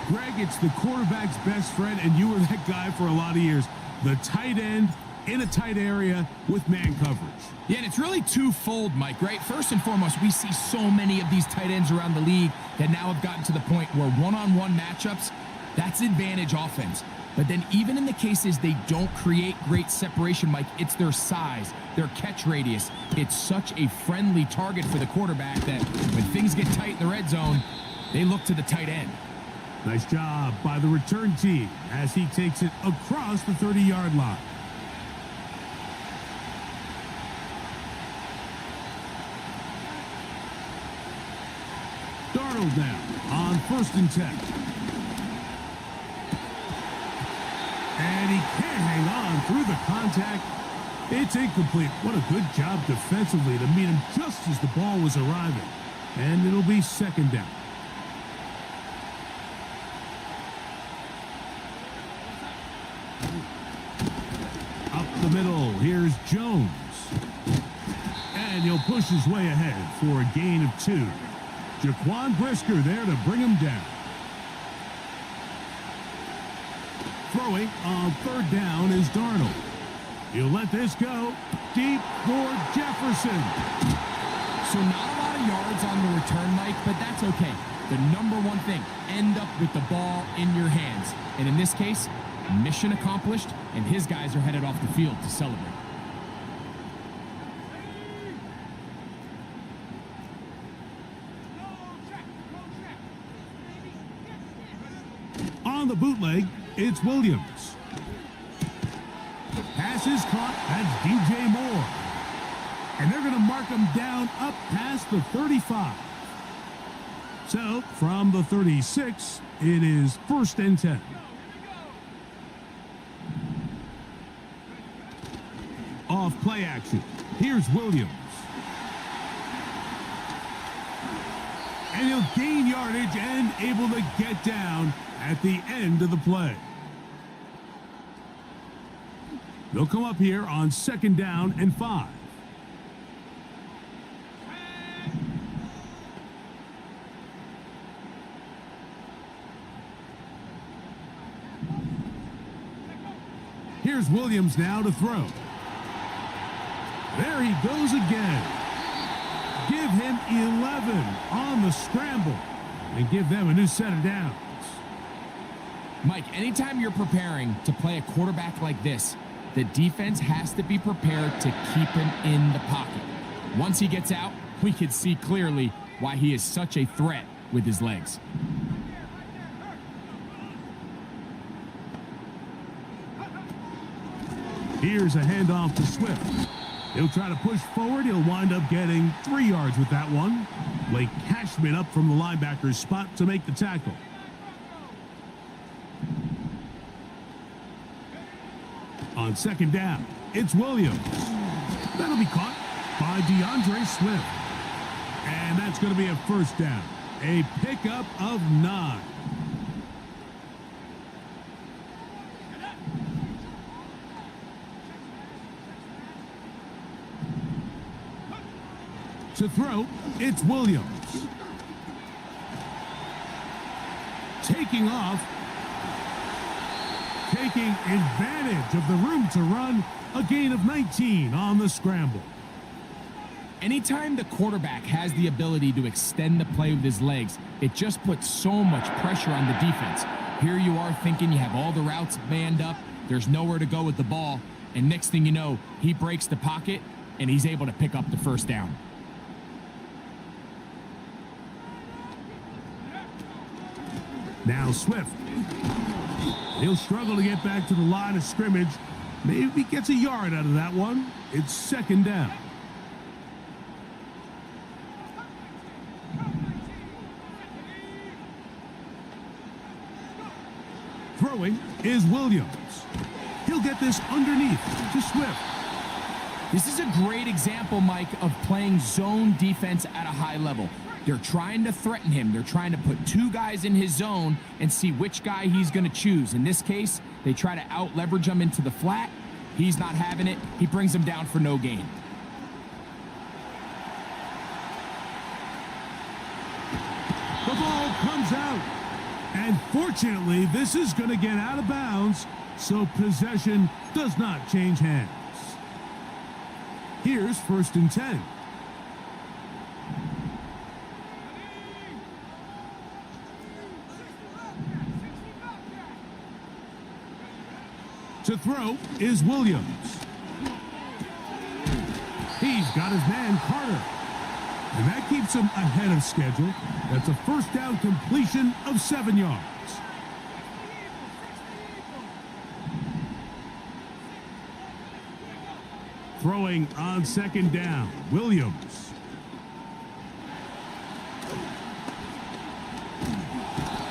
Speaker 5: Greg, it's the quarterback's best friend, and you were that guy for a lot of years. The tight end in a tight area with man coverage.
Speaker 6: Yeah, and it's really twofold, Mike, right? First and foremost, we see so many of these tight ends around the league that now have gotten to the point where one-on-one matchups, that's advantage offense. But then even in the cases they don't create great separation, Mike, it's their size, their catch radius. It's such a friendly target for the quarterback that when things get tight in the red zone, they look to the tight end.
Speaker 5: Nice job by the return team as he takes it across the 30-yard line. Darnold now on 1st and 10. And he can't hang on through the contact. It's incomplete. What a good job defensively to meet him just as the ball was arriving. And it'll be 2nd down. Up the middle, here's Jones. And he'll push his way ahead for a gain of 2. Jaquan Brisker there to bring him down. Throwing on 3rd down is Darnold. He'll let this go deep for Jefferson.
Speaker 6: So not a lot of yards on the return, Mike, but that's okay. The number one thing, end up with the ball in your hands. And in this case, mission accomplished, and his guys are headed off the field to celebrate.
Speaker 5: On the bootleg, it's Williams. Pass is caught. That's DJ Moore. And they're going to mark him down up past the 35. So, from the 36, it is 1st and 10. Off play action. Here's Williams. And he'll gain yardage and able to get down at the end of the play. They'll come up here on 2nd down and 5. Here's Williams now to throw. There he goes again. Give him 11 on the scramble and give them a new set of downs.
Speaker 6: Mike, anytime you're preparing to play a quarterback like this, the defense has to be prepared to keep him in the pocket. Once he gets out, we can see clearly why he is such a threat with his legs.
Speaker 5: Here's a handoff to Swift. He'll try to push forward. He'll wind up getting 3 yards with that one. Blake Cashman up from the linebacker's spot to make the tackle. On 2nd down, it's Williams. That'll be caught by DeAndre Swift. And that's going to be a 1st down. A pickup of 9. To throw, it's Williams. Taking off. Taking advantage of the room to run. A gain of 19 on the scramble.
Speaker 6: Anytime the quarterback has the ability to extend the play with his legs, it just puts so much pressure on the defense. Here you are thinking you have all the routes manned up. There's nowhere to go with the ball. And next thing you know, he breaks the pocket and he's able to pick up the 1st down.
Speaker 5: Now Swift. He'll struggle to get back to the line of scrimmage. Maybe he gets a yard out of that one. It's 2nd down. Throwing is Williams. He'll get this underneath to Swift.
Speaker 6: This is a great example, Mike, of playing zone defense at a high level. They're trying to threaten him. They're trying to put 2 guys in his zone and see which guy he's going to choose. In this case, they try to out-leverage him into the flat. He's not having it. He brings him down for no gain.
Speaker 5: The ball comes out. And fortunately, this is going to get out of bounds, so possession does not change hands. Here's 1st and 10. To throw is Williams. He's got his man Carter. And that keeps him ahead of schedule. That's a 1st down completion of 7 yards. Throwing on 2nd down, Williams.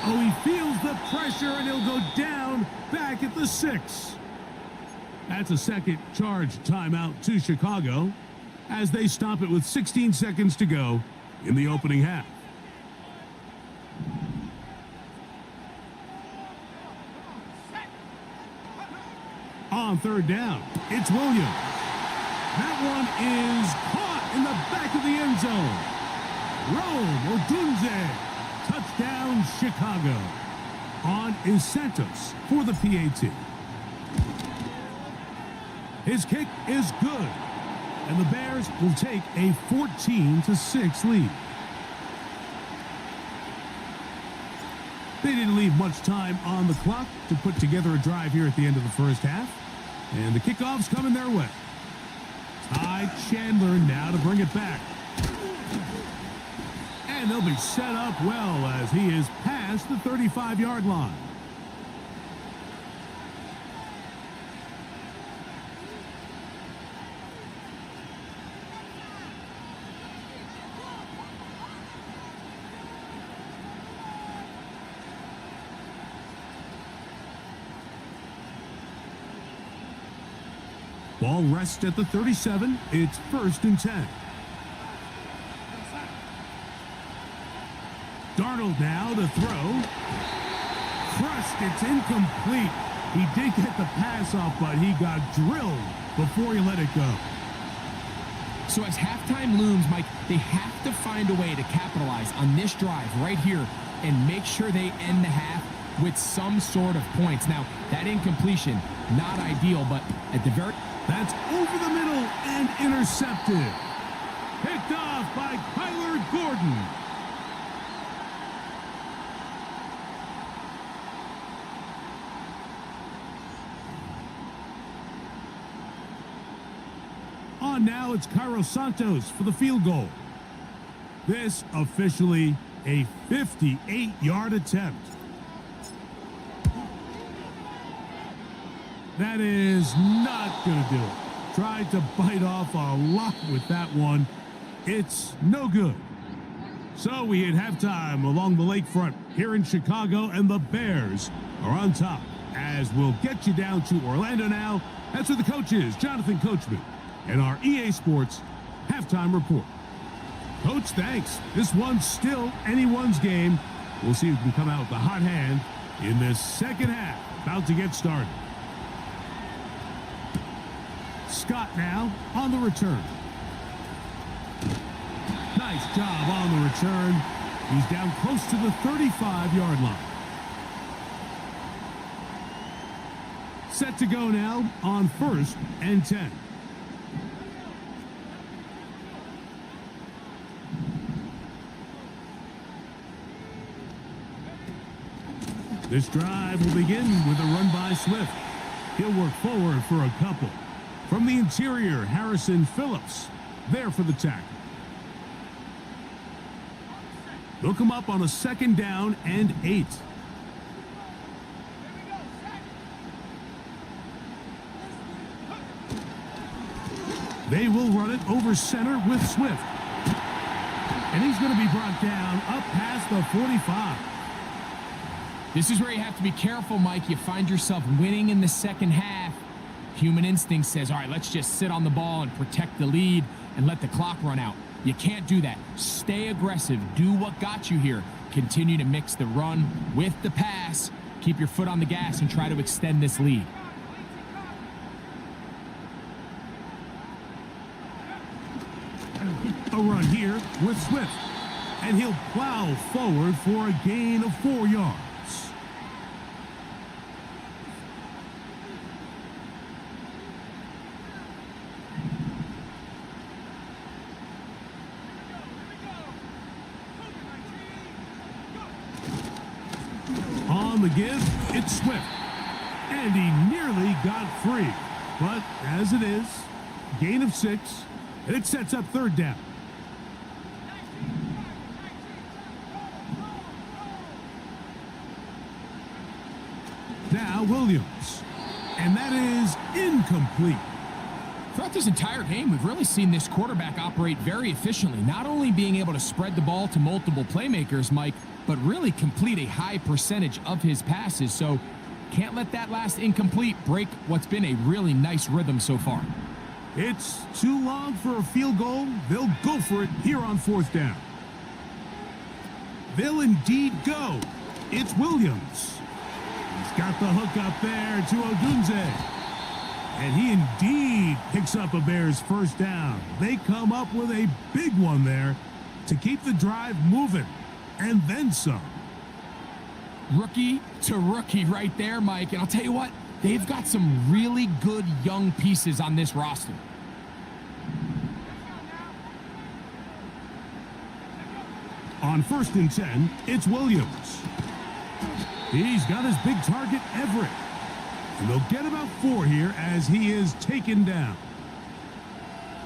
Speaker 5: Oh, he feels the pressure and he'll go down back at the 6. That's a 2nd charge timeout to Chicago as they stop it with 16 seconds to go in the opening half. On 3rd down, it's Williams. That one is caught in the back of the end zone. Rome Odunze, touchdown Chicago. On is Santos for the PAT. His kick is good, and the Bears will take a 14-6 lead. They didn't leave much time on the clock to put together a drive here at the end of the 1st half, and the kickoff's coming their way. Ty Chandler now to bring it back. And they'll be set up well as he is past the 35-yard line. Ball rests at the 37. It's 1st and 10. Darnold now to throw. crushed. It's incomplete. He did get the pass off, but he got drilled before he let it go.
Speaker 6: So as halftime looms, Mike, they have to find a way to capitalize on this drive right here and make sure they end the half with some sort of points. Now, that incompletion, not ideal, but at the very...
Speaker 5: That's over the middle and intercepted. Picked off by Kyler Gordon. On now, it's Cairo Santos for the field goal. This officially a 58-yard attempt. That is not going to do it. Tried to bite off a lot with that one. It's no good. So we hit halftime along the lakefront here in Chicago, and the Bears are on top. As we'll get you down to Orlando now. That's where the coach is, Jonathan Coachman, and our EA Sports halftime report. Coach, thanks. This one's still anyone's game. We'll see who can come out with the hot hand in this second half. About to get started. Scott now on the return. Nice job on the return. He's down close to the 35-yard line. Set to go now on 1st and 10. This drive will begin with a run by Swift. He'll work forward for a couple. From the interior, Harrison Phillips there for the tackle. They'll come up on a 2nd down and 8. They will run it over center with Swift. And he's going to be brought down up past the 45.
Speaker 6: This is where you have to be careful, Mike. You find yourself winning in the second half. Human instinct says, all right, let's just sit on the ball and protect the lead and let the clock run out. You can't do that. Stay aggressive. Do what got you here. Continue to mix the run with the pass. Keep your foot on the gas and try to extend this lead.
Speaker 5: A run here with Swift. And he'll plow forward for a gain of 4 yards. On the give, it's Swift. And he nearly got free. But as it is, gain of 6, and it sets up 3rd down. Now Williams. And that is incomplete.
Speaker 6: Throughout this entire game, we've really seen this quarterback operate very efficiently, not only being able to spread the ball to multiple playmakers, Mike, but really complete a high percentage of his passes. So can't let that last incomplete break what's been a really nice rhythm so far.
Speaker 5: It's too long for a field goal. They'll go for it here on 4th down. They'll indeed go. It's Williams. He's got the hook up there to Odunze. And he indeed picks up a Bears 1st down. They come up with a big one there to keep the drive moving. And then some.
Speaker 6: Rookie to rookie right there, Mike. And I'll tell you what, they've got some really good young pieces on this roster.
Speaker 5: On 1st and 10, it's Williams. He's got his big target, Everett. And they'll get about 4 here as he is taken down.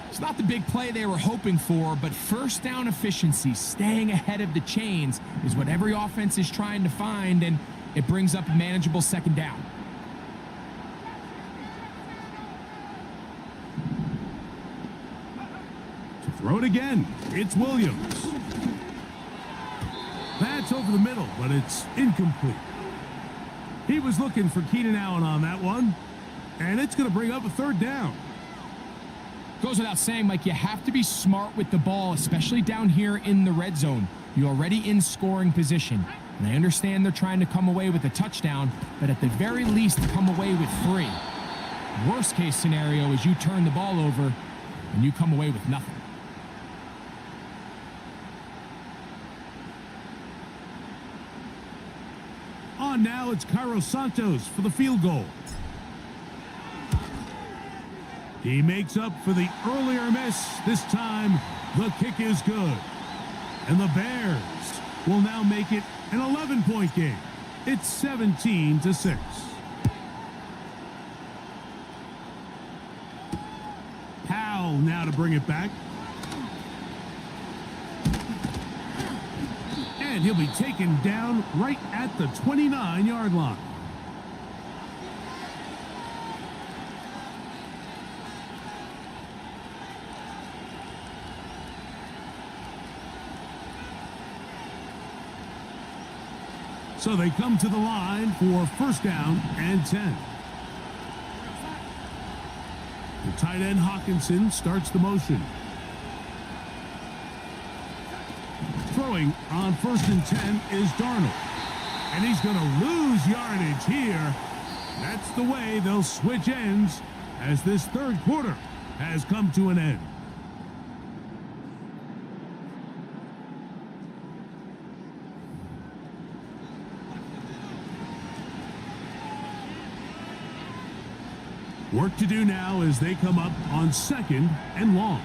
Speaker 6: It's not the big play they were hoping for, but 1st down efficiency, staying ahead of the chains, is what every offense is trying to find, and it brings up a manageable 2nd down.
Speaker 5: To throw it again, it's Williams. That's over the middle, but it's incomplete. He was looking for Keenan Allen on that one, and it's going to bring up a 3rd down.
Speaker 6: Goes without saying, Mike, you have to be smart with the ball, especially down here in the red zone. You're already in scoring position. And I understand they're trying to come away with a touchdown, but at the very least, come away with 3. Worst case scenario is you turn the ball over and you come away with nothing.
Speaker 5: On now, it's Cairo Santos for the field goal. He makes up for the earlier miss. This time, the kick is good. And the Bears will now make it an 11-point game. It's 17-6. Powell now to bring it back. And he'll be taken down right at the 29-yard line. So they come to the line for first down and 10. The tight end Hawkinson starts the motion. Throwing on first and 10 is Darnold. And he's going to lose yardage here. That's the way they'll switch ends as this third quarter has come to an end. Work to do now as they come up on second and long.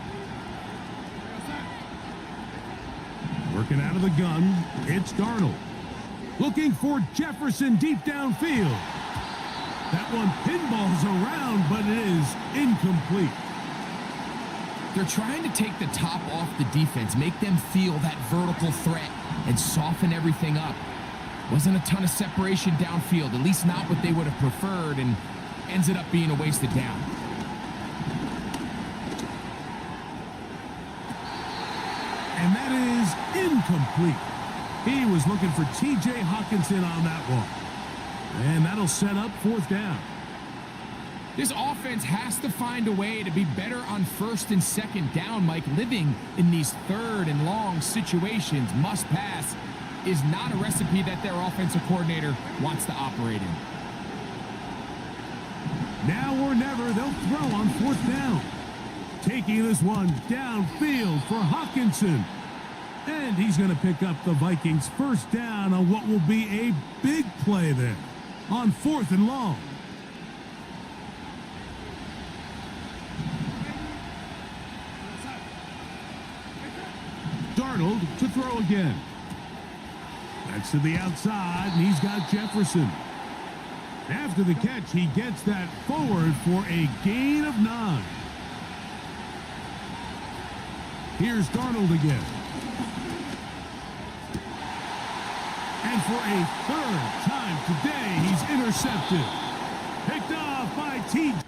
Speaker 5: Working out of the gun, it's Darnold. Looking for Jefferson deep downfield. That one pinballs around, but it is incomplete.
Speaker 6: They're trying to take the top off the defense, make them feel that vertical threat, and soften everything up. Wasn't a ton of separation downfield, at least not what they would have preferred, and ends it up being a wasted down.
Speaker 5: And that is incomplete. He was looking for T.J. Hawkinson on that one. And that'll set up fourth down.
Speaker 6: This offense has to find a way to be better on first and second down, Mike. Living in these third and long situations, must pass, is not a recipe that their offensive coordinator wants to operate in.
Speaker 5: Now or never, they'll throw on fourth down. Taking this one downfield for Hawkinson. And he's going to pick up the Vikings' first down on what will be a big play there on fourth and long. Darnold to throw again. That's to the outside, and he's got Jefferson. After the catch, he gets that forward for a gain of 9. Here's Darnold again. And for a third time today, he's intercepted. Picked off by T.J.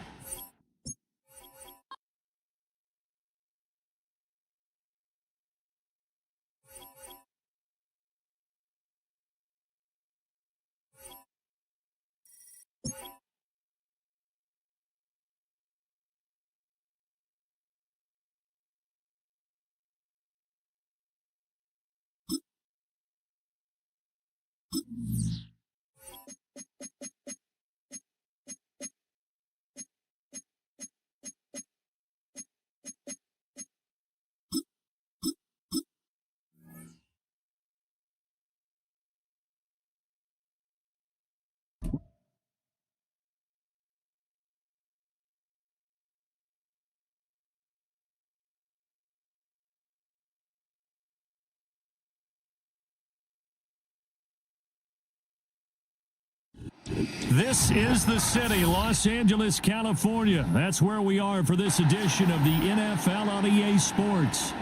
Speaker 1: This is the city, Los Angeles, California. That's where we are for this edition of the NFL on EA Sports.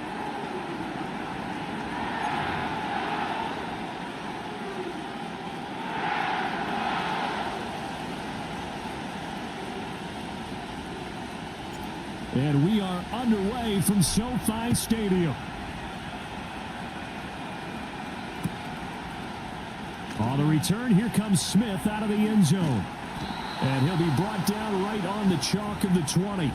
Speaker 1: And we are underway from SoFi Stadium. On the return, here comes Smith out of the end zone. And he'll be brought down right on the chalk of the 20.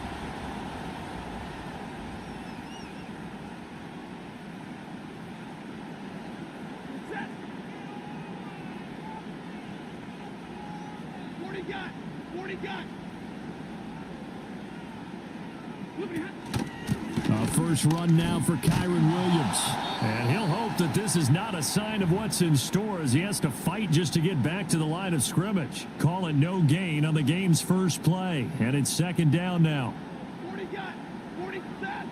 Speaker 1: A first run now for Kyron Williams. And he'll hope that this is not a sign of what's in store as he has to fight just to get back to the line of scrimmage. Call it no gain on the game's first play. And it's second down now.
Speaker 7: 40 got 40 set.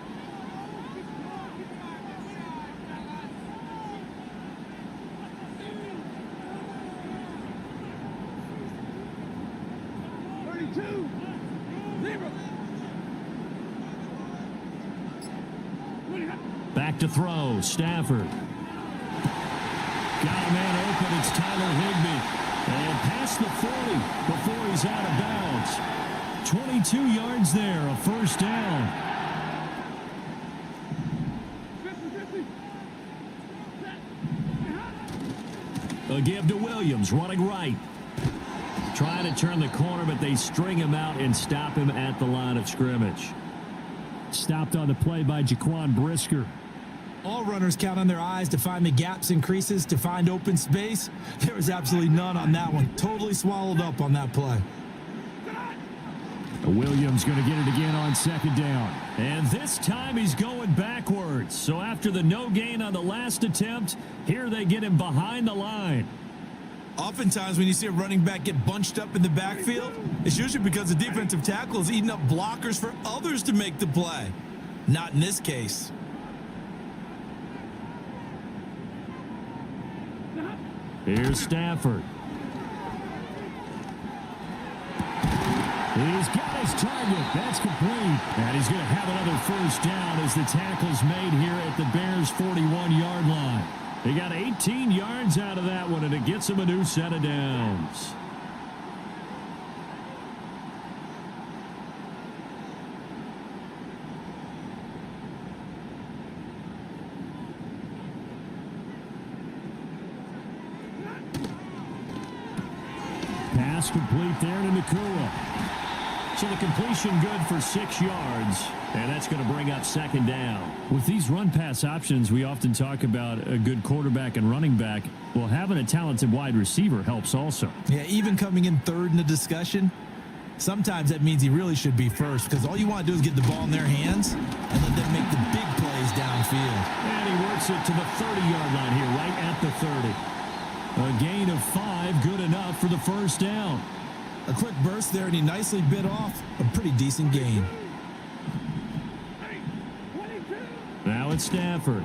Speaker 1: Back to throw. Stafford. Got a man open. It's Tyler Higbee. And past the 40 before he's out of bounds. 22 yards there. A first down. A give to Williams. Running right. Trying to turn the corner, but they string him out and stop him at the line of scrimmage. Stopped on the play by Jaquan Brisker.
Speaker 2: All runners count on their eyes to find the gaps and creases, to find open space. There was absolutely none on that one. Totally swallowed up on that play.
Speaker 1: Williams going to get it again on second down. And this time he's going backwards. So after the no gain on the last attempt, here they get him behind the line.
Speaker 2: Oftentimes when you see a running back get bunched up in the backfield, it's usually because the defensive tackle is eating up blockers for others to make the play. Not in this case.
Speaker 1: Here's Stafford. He's got his target. That's complete. And he's going to have another first down as the tackle's made here at the Bears' 41-yard line. They got 18 yards out of that one, and it gets them a new set of downs. Pass complete there to Nakua. So the completion good for 6 yards, and that's going to bring up second down. With these run-pass options, we often talk about a good quarterback and running back. Well, having a talented wide receiver helps also.
Speaker 2: Yeah, even coming in third in the discussion, sometimes that means he really should be first, because all you want to do is get the ball in their hands and let them make the big plays downfield.
Speaker 1: And he works it to the 30-yard line here, right at the 30. A gain of 5, good enough for the first down.
Speaker 2: A quick burst there, and he nicely bit off a pretty decent gain.
Speaker 1: Now it's Stafford.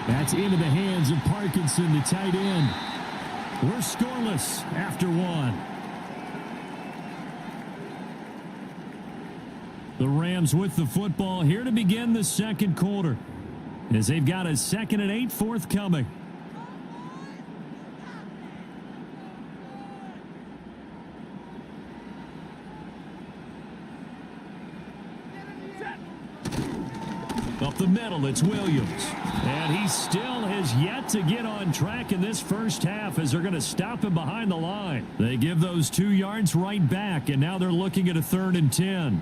Speaker 1: That's into the hands of Parkinson, the tight end. We're scoreless after 1. The Rams with the football here to begin the second quarter, as they've got a 2nd and 8 forthcoming. Up the middle, it's Williams. And he still has yet to get on track in this first half as they're going to stop him behind the line. They give those 2 yards right back, and now they're looking at a 3rd and 10.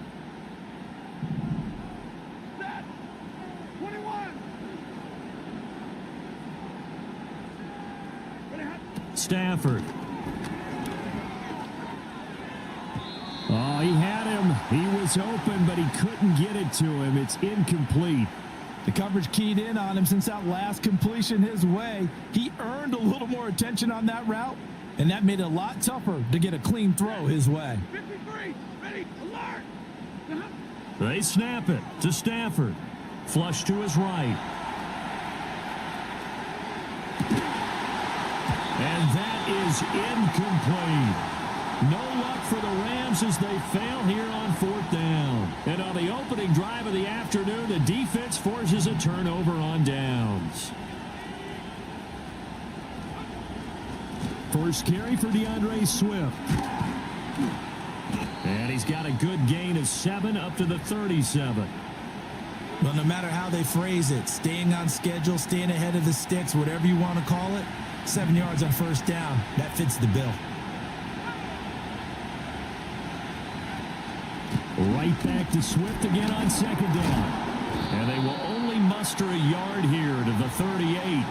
Speaker 1: Stafford. Oh, he had him. He was open, but he couldn't get it to him. It's incomplete.
Speaker 2: The coverage keyed in on him since that last completion his way. He earned a little more attention on that route, and that made it a lot tougher to get a clean throw his way.
Speaker 7: 53, ready, alert.
Speaker 1: They snap it to Stafford. Flush to his right. And that is incomplete. No luck for the Rams as they fail here on 4th down. And on the opening drive of the afternoon, the defense forces a turnover on downs. First carry for DeAndre Swift. And he's got a good gain of 7 up to the 37.
Speaker 2: Well, no matter how they phrase it, staying on schedule, staying ahead of the sticks, whatever you want to call it, 7 yards on first down, that fits the bill.
Speaker 1: Right back to Swift again on second down. And they will only muster a yard here to the 38.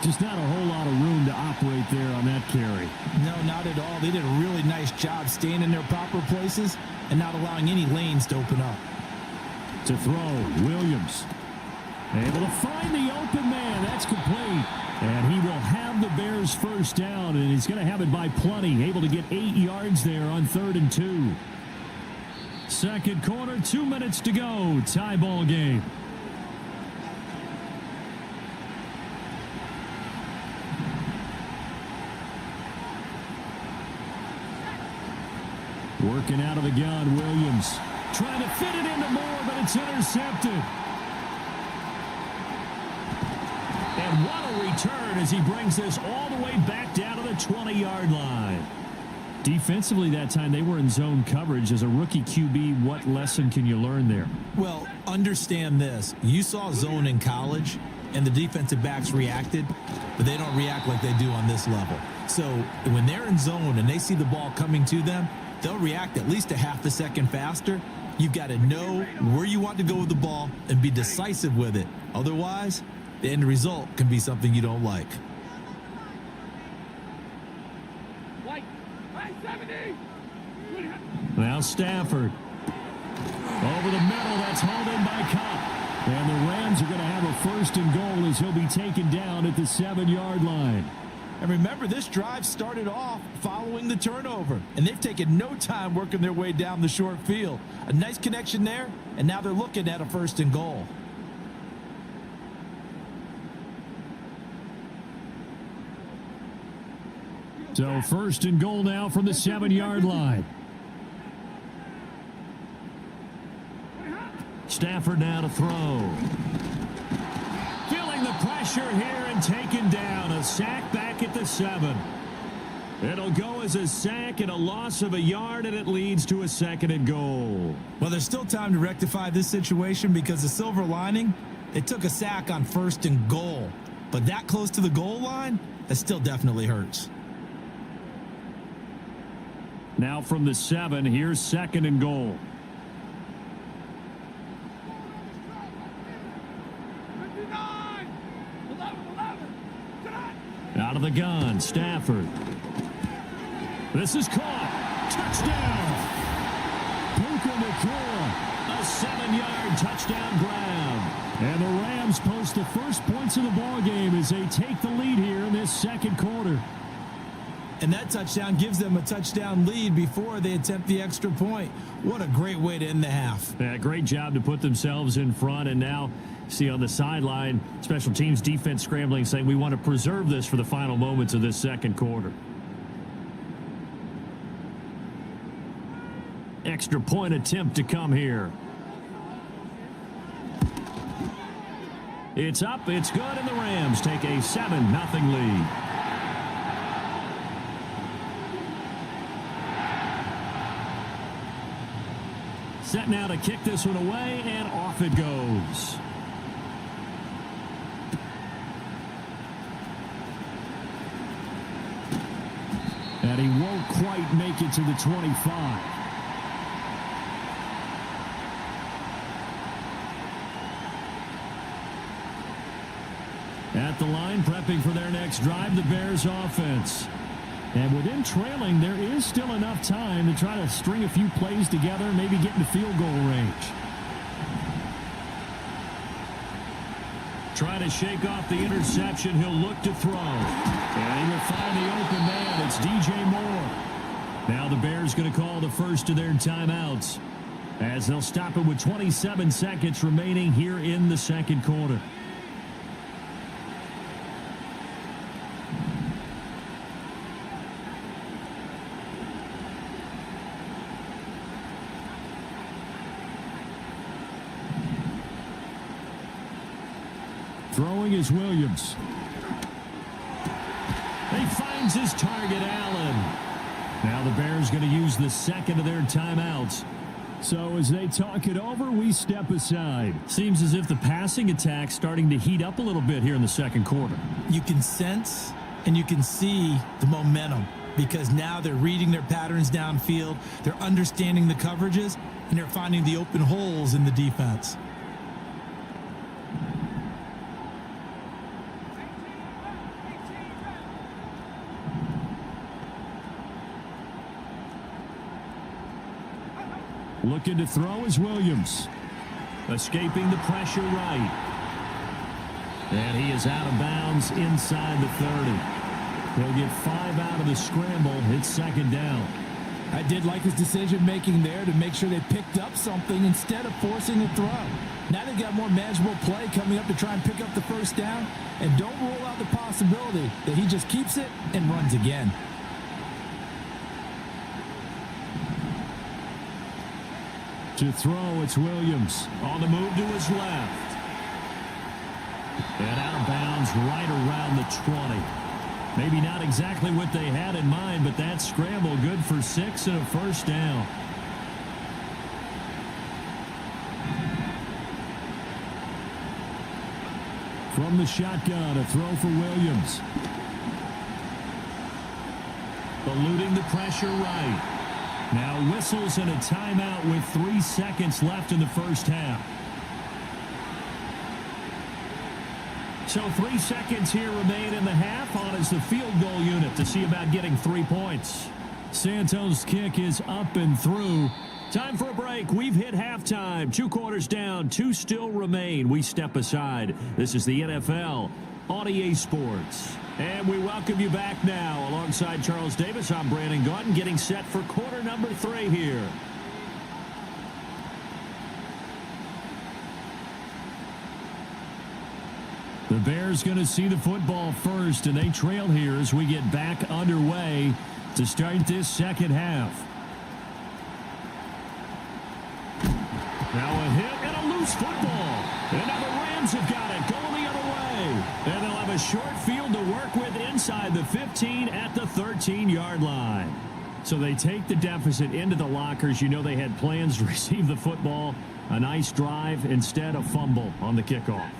Speaker 1: Just not a whole lot of room to operate there on that carry.
Speaker 2: No, not at all. They did a really nice job staying in their proper places and not allowing any lanes to open up.
Speaker 1: To throw, Williams. Able to find the open man. That's complete. And he will have the Bears first down, and he's going to have it by plenty. Able to get 8 yards there on 3rd and 2. Second quarter, 2 minutes to go. Tie ball game. Working out of the gun, Williams. Trying to fit it into Moore, but it's intercepted. And what a return as he brings this all the way back down to the 20-yard line. Defensively that time, they were in zone coverage. As a rookie QB, what lesson can you learn there?
Speaker 2: Well, understand this. You saw zone in college, and the defensive backs reacted, but they don't react like they do on this level. So when they're in zone and they see the ball coming to them, they'll react at least a half a second faster. You've got to know where you want to go with the ball and be decisive with it. Otherwise, the end result can be something you don't like.
Speaker 7: White, high 70.
Speaker 1: Now Stafford. Over the middle, that's hauled in by Cup. And the Rams are going to have a 1st and goal as he'll be taken down at the 7-yard line.
Speaker 2: And remember, this drive started off following the turnover, and they've taken no time working their way down the short field. A nice connection there, and now they're looking at a 1st and goal.
Speaker 1: So 1st and goal now from the 7-yard line. Stafford now to throw. Feeling the pressure here and taken down. A sack back at the 7. It'll go as a sack and a loss of a yard, and it leads to a 2nd and goal.
Speaker 2: Well, there's still time to rectify this situation because the silver lining, they took a sack on 1st and goal. But that close to the goal line, that still definitely hurts.
Speaker 1: Now from the 7, here's 2nd and goal.
Speaker 7: 59. 11.
Speaker 1: Out of the gun, Stafford. This is caught. Touchdown. Puka Nacua, a 7-yard touchdown grab. And the Rams post the first points of the ball game as they take the lead here in this 2nd quarter.
Speaker 2: And that touchdown gives them a touchdown lead before they attempt the extra point. What a great way to end the half.
Speaker 1: Yeah, great job to put themselves in front. And now, see on the sideline, special teams defense scrambling, saying we want to preserve this for the final moments of this 2nd quarter. Extra point attempt to come here. It's up, it's good, and the Rams take a 7-0 lead. Set now to kick this one away, and off it goes. And he won't quite make it to the 25. At the line, prepping for their next drive, the Bears offense. And within trailing, there is still enough time to try to string a few plays together, maybe get into field goal range. Try to shake off the interception. He'll look to throw. And he will find the open man. It's DJ Moore. Now the Bears going to call the first of their timeouts as they'll stop it with 27 seconds remaining here in the 2nd quarter. Throwing is Williams. He finds his target, Allen. Now the Bears going to use the 2nd of their timeouts. So as they talk it over, we step aside. Seems as if the passing attack's starting to heat up a little bit here in the 2nd quarter.
Speaker 2: You can sense and you can see the momentum because now they're reading their patterns downfield, they're understanding the coverages, and they're finding the open holes in the defense.
Speaker 1: Looking to throw is Williams. Escaping the pressure right. And he is out of bounds inside the 30. He'll get 5 out of the scramble. It's second down.
Speaker 2: I did like his decision-making there to make sure they picked up something instead of forcing a throw. Now they've got more manageable play coming up to try and pick up the first down, and don't rule out the possibility that he just keeps it and runs again.
Speaker 1: To throw, it's Williams. On the move to his left. And out of bounds right around the 20. Maybe not exactly what they had in mind, but that scramble good for 6 and a first down. From the shotgun, a throw for Williams. Eluding the pressure right. Now whistles and a timeout with 3 seconds left in the first half. So 3 seconds here remain in the half. On is the field goal unit to see about getting 3 points. Santos' kick is up and through. Time for a break. We've hit halftime. 2 quarters down. 2 still remain. We step aside. This is the NFL on EA Sports. And we welcome you back now. Alongside Charles Davis, I'm Brandon Gaudin, getting set for quarter number 3 here. The Bears going to see the football first, and they trail here as we get back underway to start this second half. Now a hit and a loose football. And now the Rams have got it going the other way. And they'll have a short field to work with inside the 15 at the 13-yard line. So they take the deficit into the lockers. You know they had plans to receive the football. A nice drive, instead a fumble on the kickoff.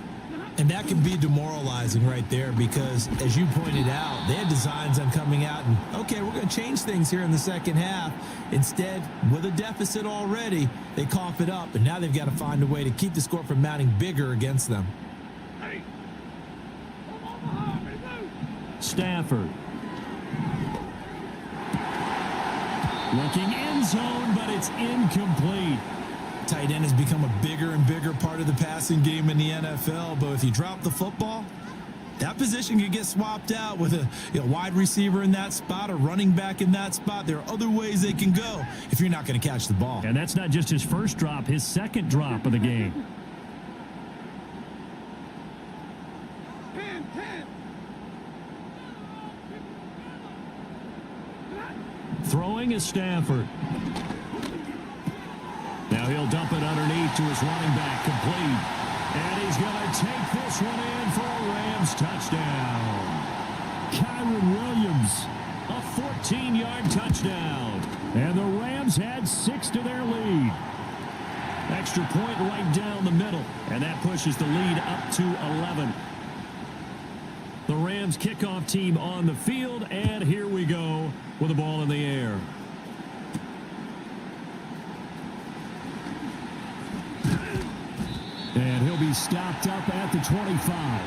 Speaker 2: And that can be demoralizing right there because, as you pointed out, they had designs on coming out and, okay, we're going to change things here in the second half. Instead, with a deficit already, they cough it up, and now they've got to find a way to keep the score from mounting bigger against them.
Speaker 1: Stafford. Looking end zone, but it's incomplete.
Speaker 2: Tight end has become a bigger and bigger part of the passing game in the NFL, but if you drop the football, that position could get swapped out with a wide receiver in that spot, a running back in that spot. There are other ways they can go if you're not going to catch the ball.
Speaker 1: And that's not just his first drop, his second drop of the game.
Speaker 7: 10.
Speaker 1: Throwing is Stafford. Now he'll dump it underneath to his running back, complete. And he's going to take this one in for a Rams touchdown. Kyron Williams, a 14-yard touchdown. And the Rams had 6 to their lead. Extra point right down the middle. And that pushes the lead up to 11. The Rams kickoff team on the field. And here we go with the ball in the air. And he'll be stopped up at the 25.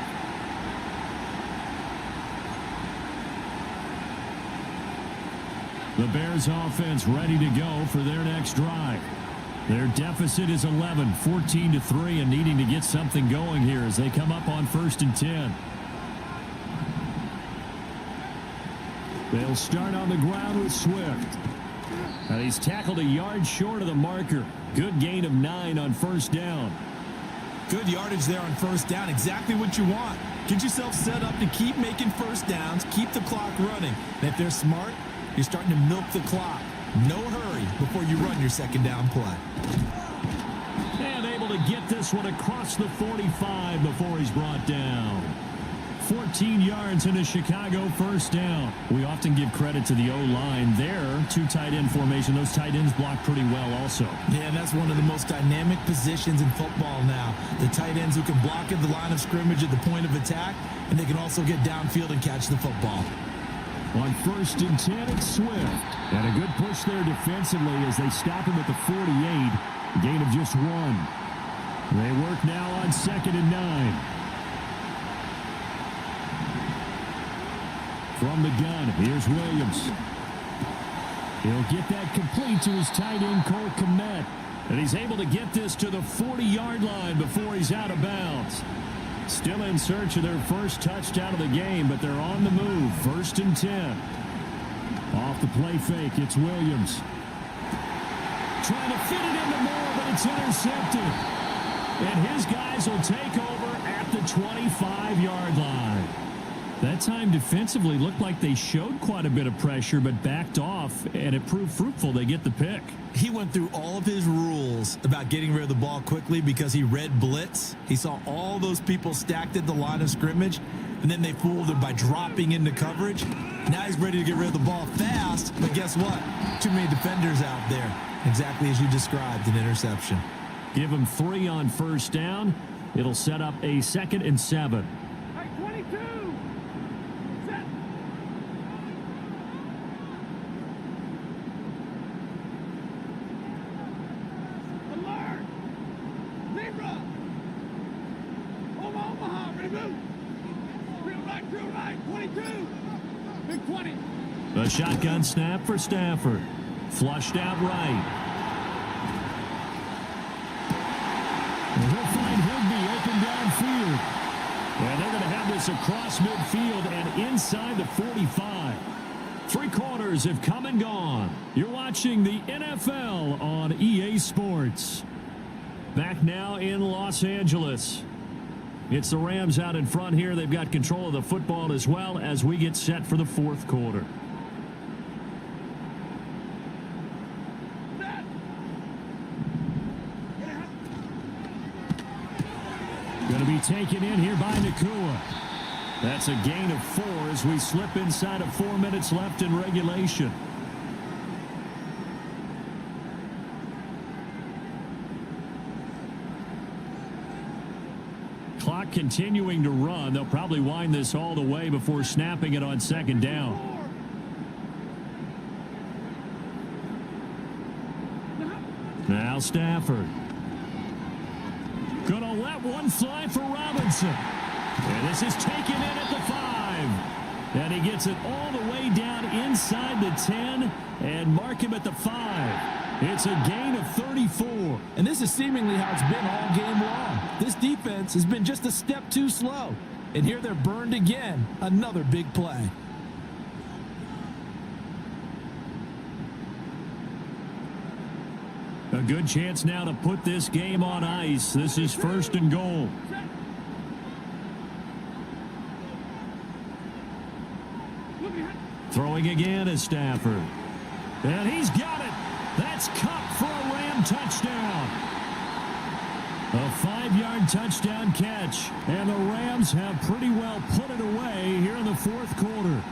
Speaker 1: The Bears offense ready to go for their next drive. Their deficit is 11, 14-3, and needing to get something going here as they come up on 1st and 10. They'll start on the ground with Swift. And he's tackled a yard short of the marker. Good gain of 9 on 1st down.
Speaker 2: Good yardage there on 1st down. Exactly what you want. Get yourself set up to keep making 1st downs, keep the clock running. And if they're smart, you're starting to milk the clock. No hurry before you run your 2nd down play.
Speaker 1: And able to get this one across the 45 before he's brought down. 14 yards in a Chicago 1st down. We often give credit to the O-line there. 2 tight end formation. Those tight ends block pretty well also.
Speaker 2: Yeah, and that's one of the most dynamic positions in football now. The tight ends who can block at the line of scrimmage at the point of attack, and they can also get downfield and catch the football.
Speaker 1: On 1st and 10, it's Swift. And a good push there defensively as they stop him at the 48. Gain of just 1. They work now on 2nd and 9. From the gun, here's Williams. He'll get that complete to his tight end, Cole Kmet. And he's able to get this to the 40-yard line before he's out of bounds. Still in search of their first touchdown of the game, but they're on the move. 1st and 10. Off the play fake, it's Williams. Trying to fit it into Moore, but it's intercepted. And his guys will take over at the 25-yard line. That time defensively looked like they showed quite a bit of pressure, but backed off, and it proved fruitful. They get the pick.
Speaker 2: He went through all of his rules about getting rid of the ball quickly because he read blitz. He saw all those people stacked at the line of scrimmage, and then they fooled him by dropping into coverage. Now he's ready to get rid of the ball fast, but guess what? Too many defenders out there. Exactly as you described, an interception.
Speaker 1: Give him 3 on 1st down. It'll set up a 2nd and 7.
Speaker 7: Hey, 22. Set. Alert. Libra. Omaha. Ready, move. Real right. 22. Big 20.
Speaker 1: A shotgun snap for Stafford. Flushed out right. And he'll find Higbee open downfield. And they're going to have this across midfield and inside the 45. 3 quarters have come and gone. You're watching the NFL on EA Sports. Back now in Los Angeles. It's the Rams out in front here. They've got control of the football as well as we get set for the 4th quarter. Going to be taken in here by Nakua. That's a gain of 4 as we slip inside of 4 minutes left in regulation. Clock continuing to run. They'll probably wind this all the way before snapping it on 2nd down. Now Stafford. Gonna let one fly for Robinson. And this is taken in at the 5. And he gets it all the way down inside the 10 and mark him at the 5. It's a gain of 34.
Speaker 2: And this is seemingly how it's been all game long. This defense has been just a step too slow. And here they're burned again. Another big play.
Speaker 1: A good chance now to put this game on ice. This is 1st and goal. Throwing again is Stafford. And he's got it. That's Cup for a Ram touchdown. A 5-yard touchdown catch. And the Rams have pretty well put it away here in the 4th quarter.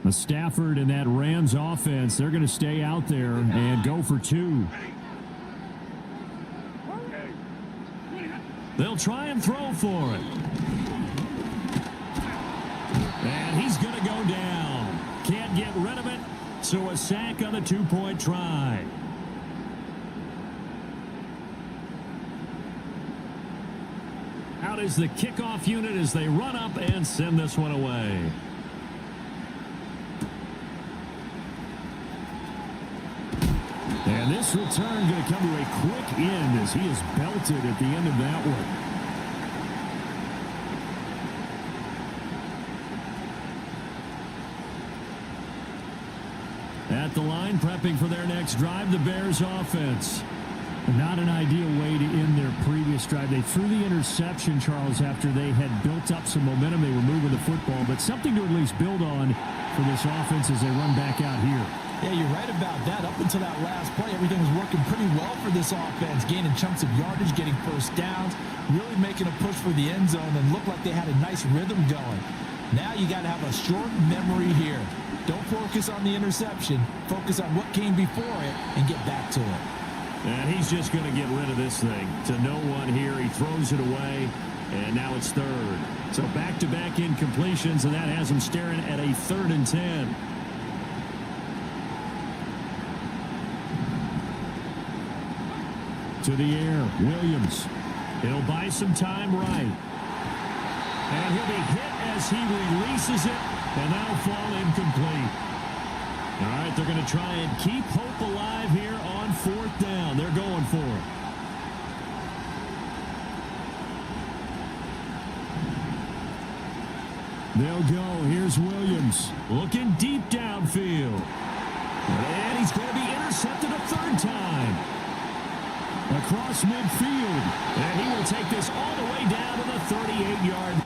Speaker 1: The Stafford and that Rams offense, they're going to stay out there and go for 2. They'll try and throw for it. And he's going to go down. Can't get rid of it, so a sack on a 2-point try. Out is the kickoff unit as they run up and send this one away. And this return going to come to a quick end as he is belted at the end of that one. At the line, prepping for their next drive, the Bears offense. Not an ideal way to end their previous drive. They threw the interception, Charles, after they had built up some momentum. They were moving the football, but something to at least build on for this offense as they run back out here.
Speaker 2: Yeah, you're right about that. Up until that last play, everything was working pretty well for this offense, gaining chunks of yardage, getting 1st downs, really making a push for the end zone, and looked like they had a nice rhythm going. Now you got to have a short memory here. Don't focus on the interception. Focus on what came before it and get back to it.
Speaker 1: And he's just going to get rid of this thing to no one here. He throws it away, and now it's 3rd. So back-to-back incompletions, and that has him staring at a 3rd and 10. To the air, Williams. He'll buy some time right. And he'll be hit as he releases it, and that'll fall incomplete. but they're going to try and keep hope alive here on 4th down. They're going for it. They'll go. Here's Williams looking deep downfield. And he's going to be intercepted a 3rd time. Across midfield. And he will take this all the way down to the 38-yard.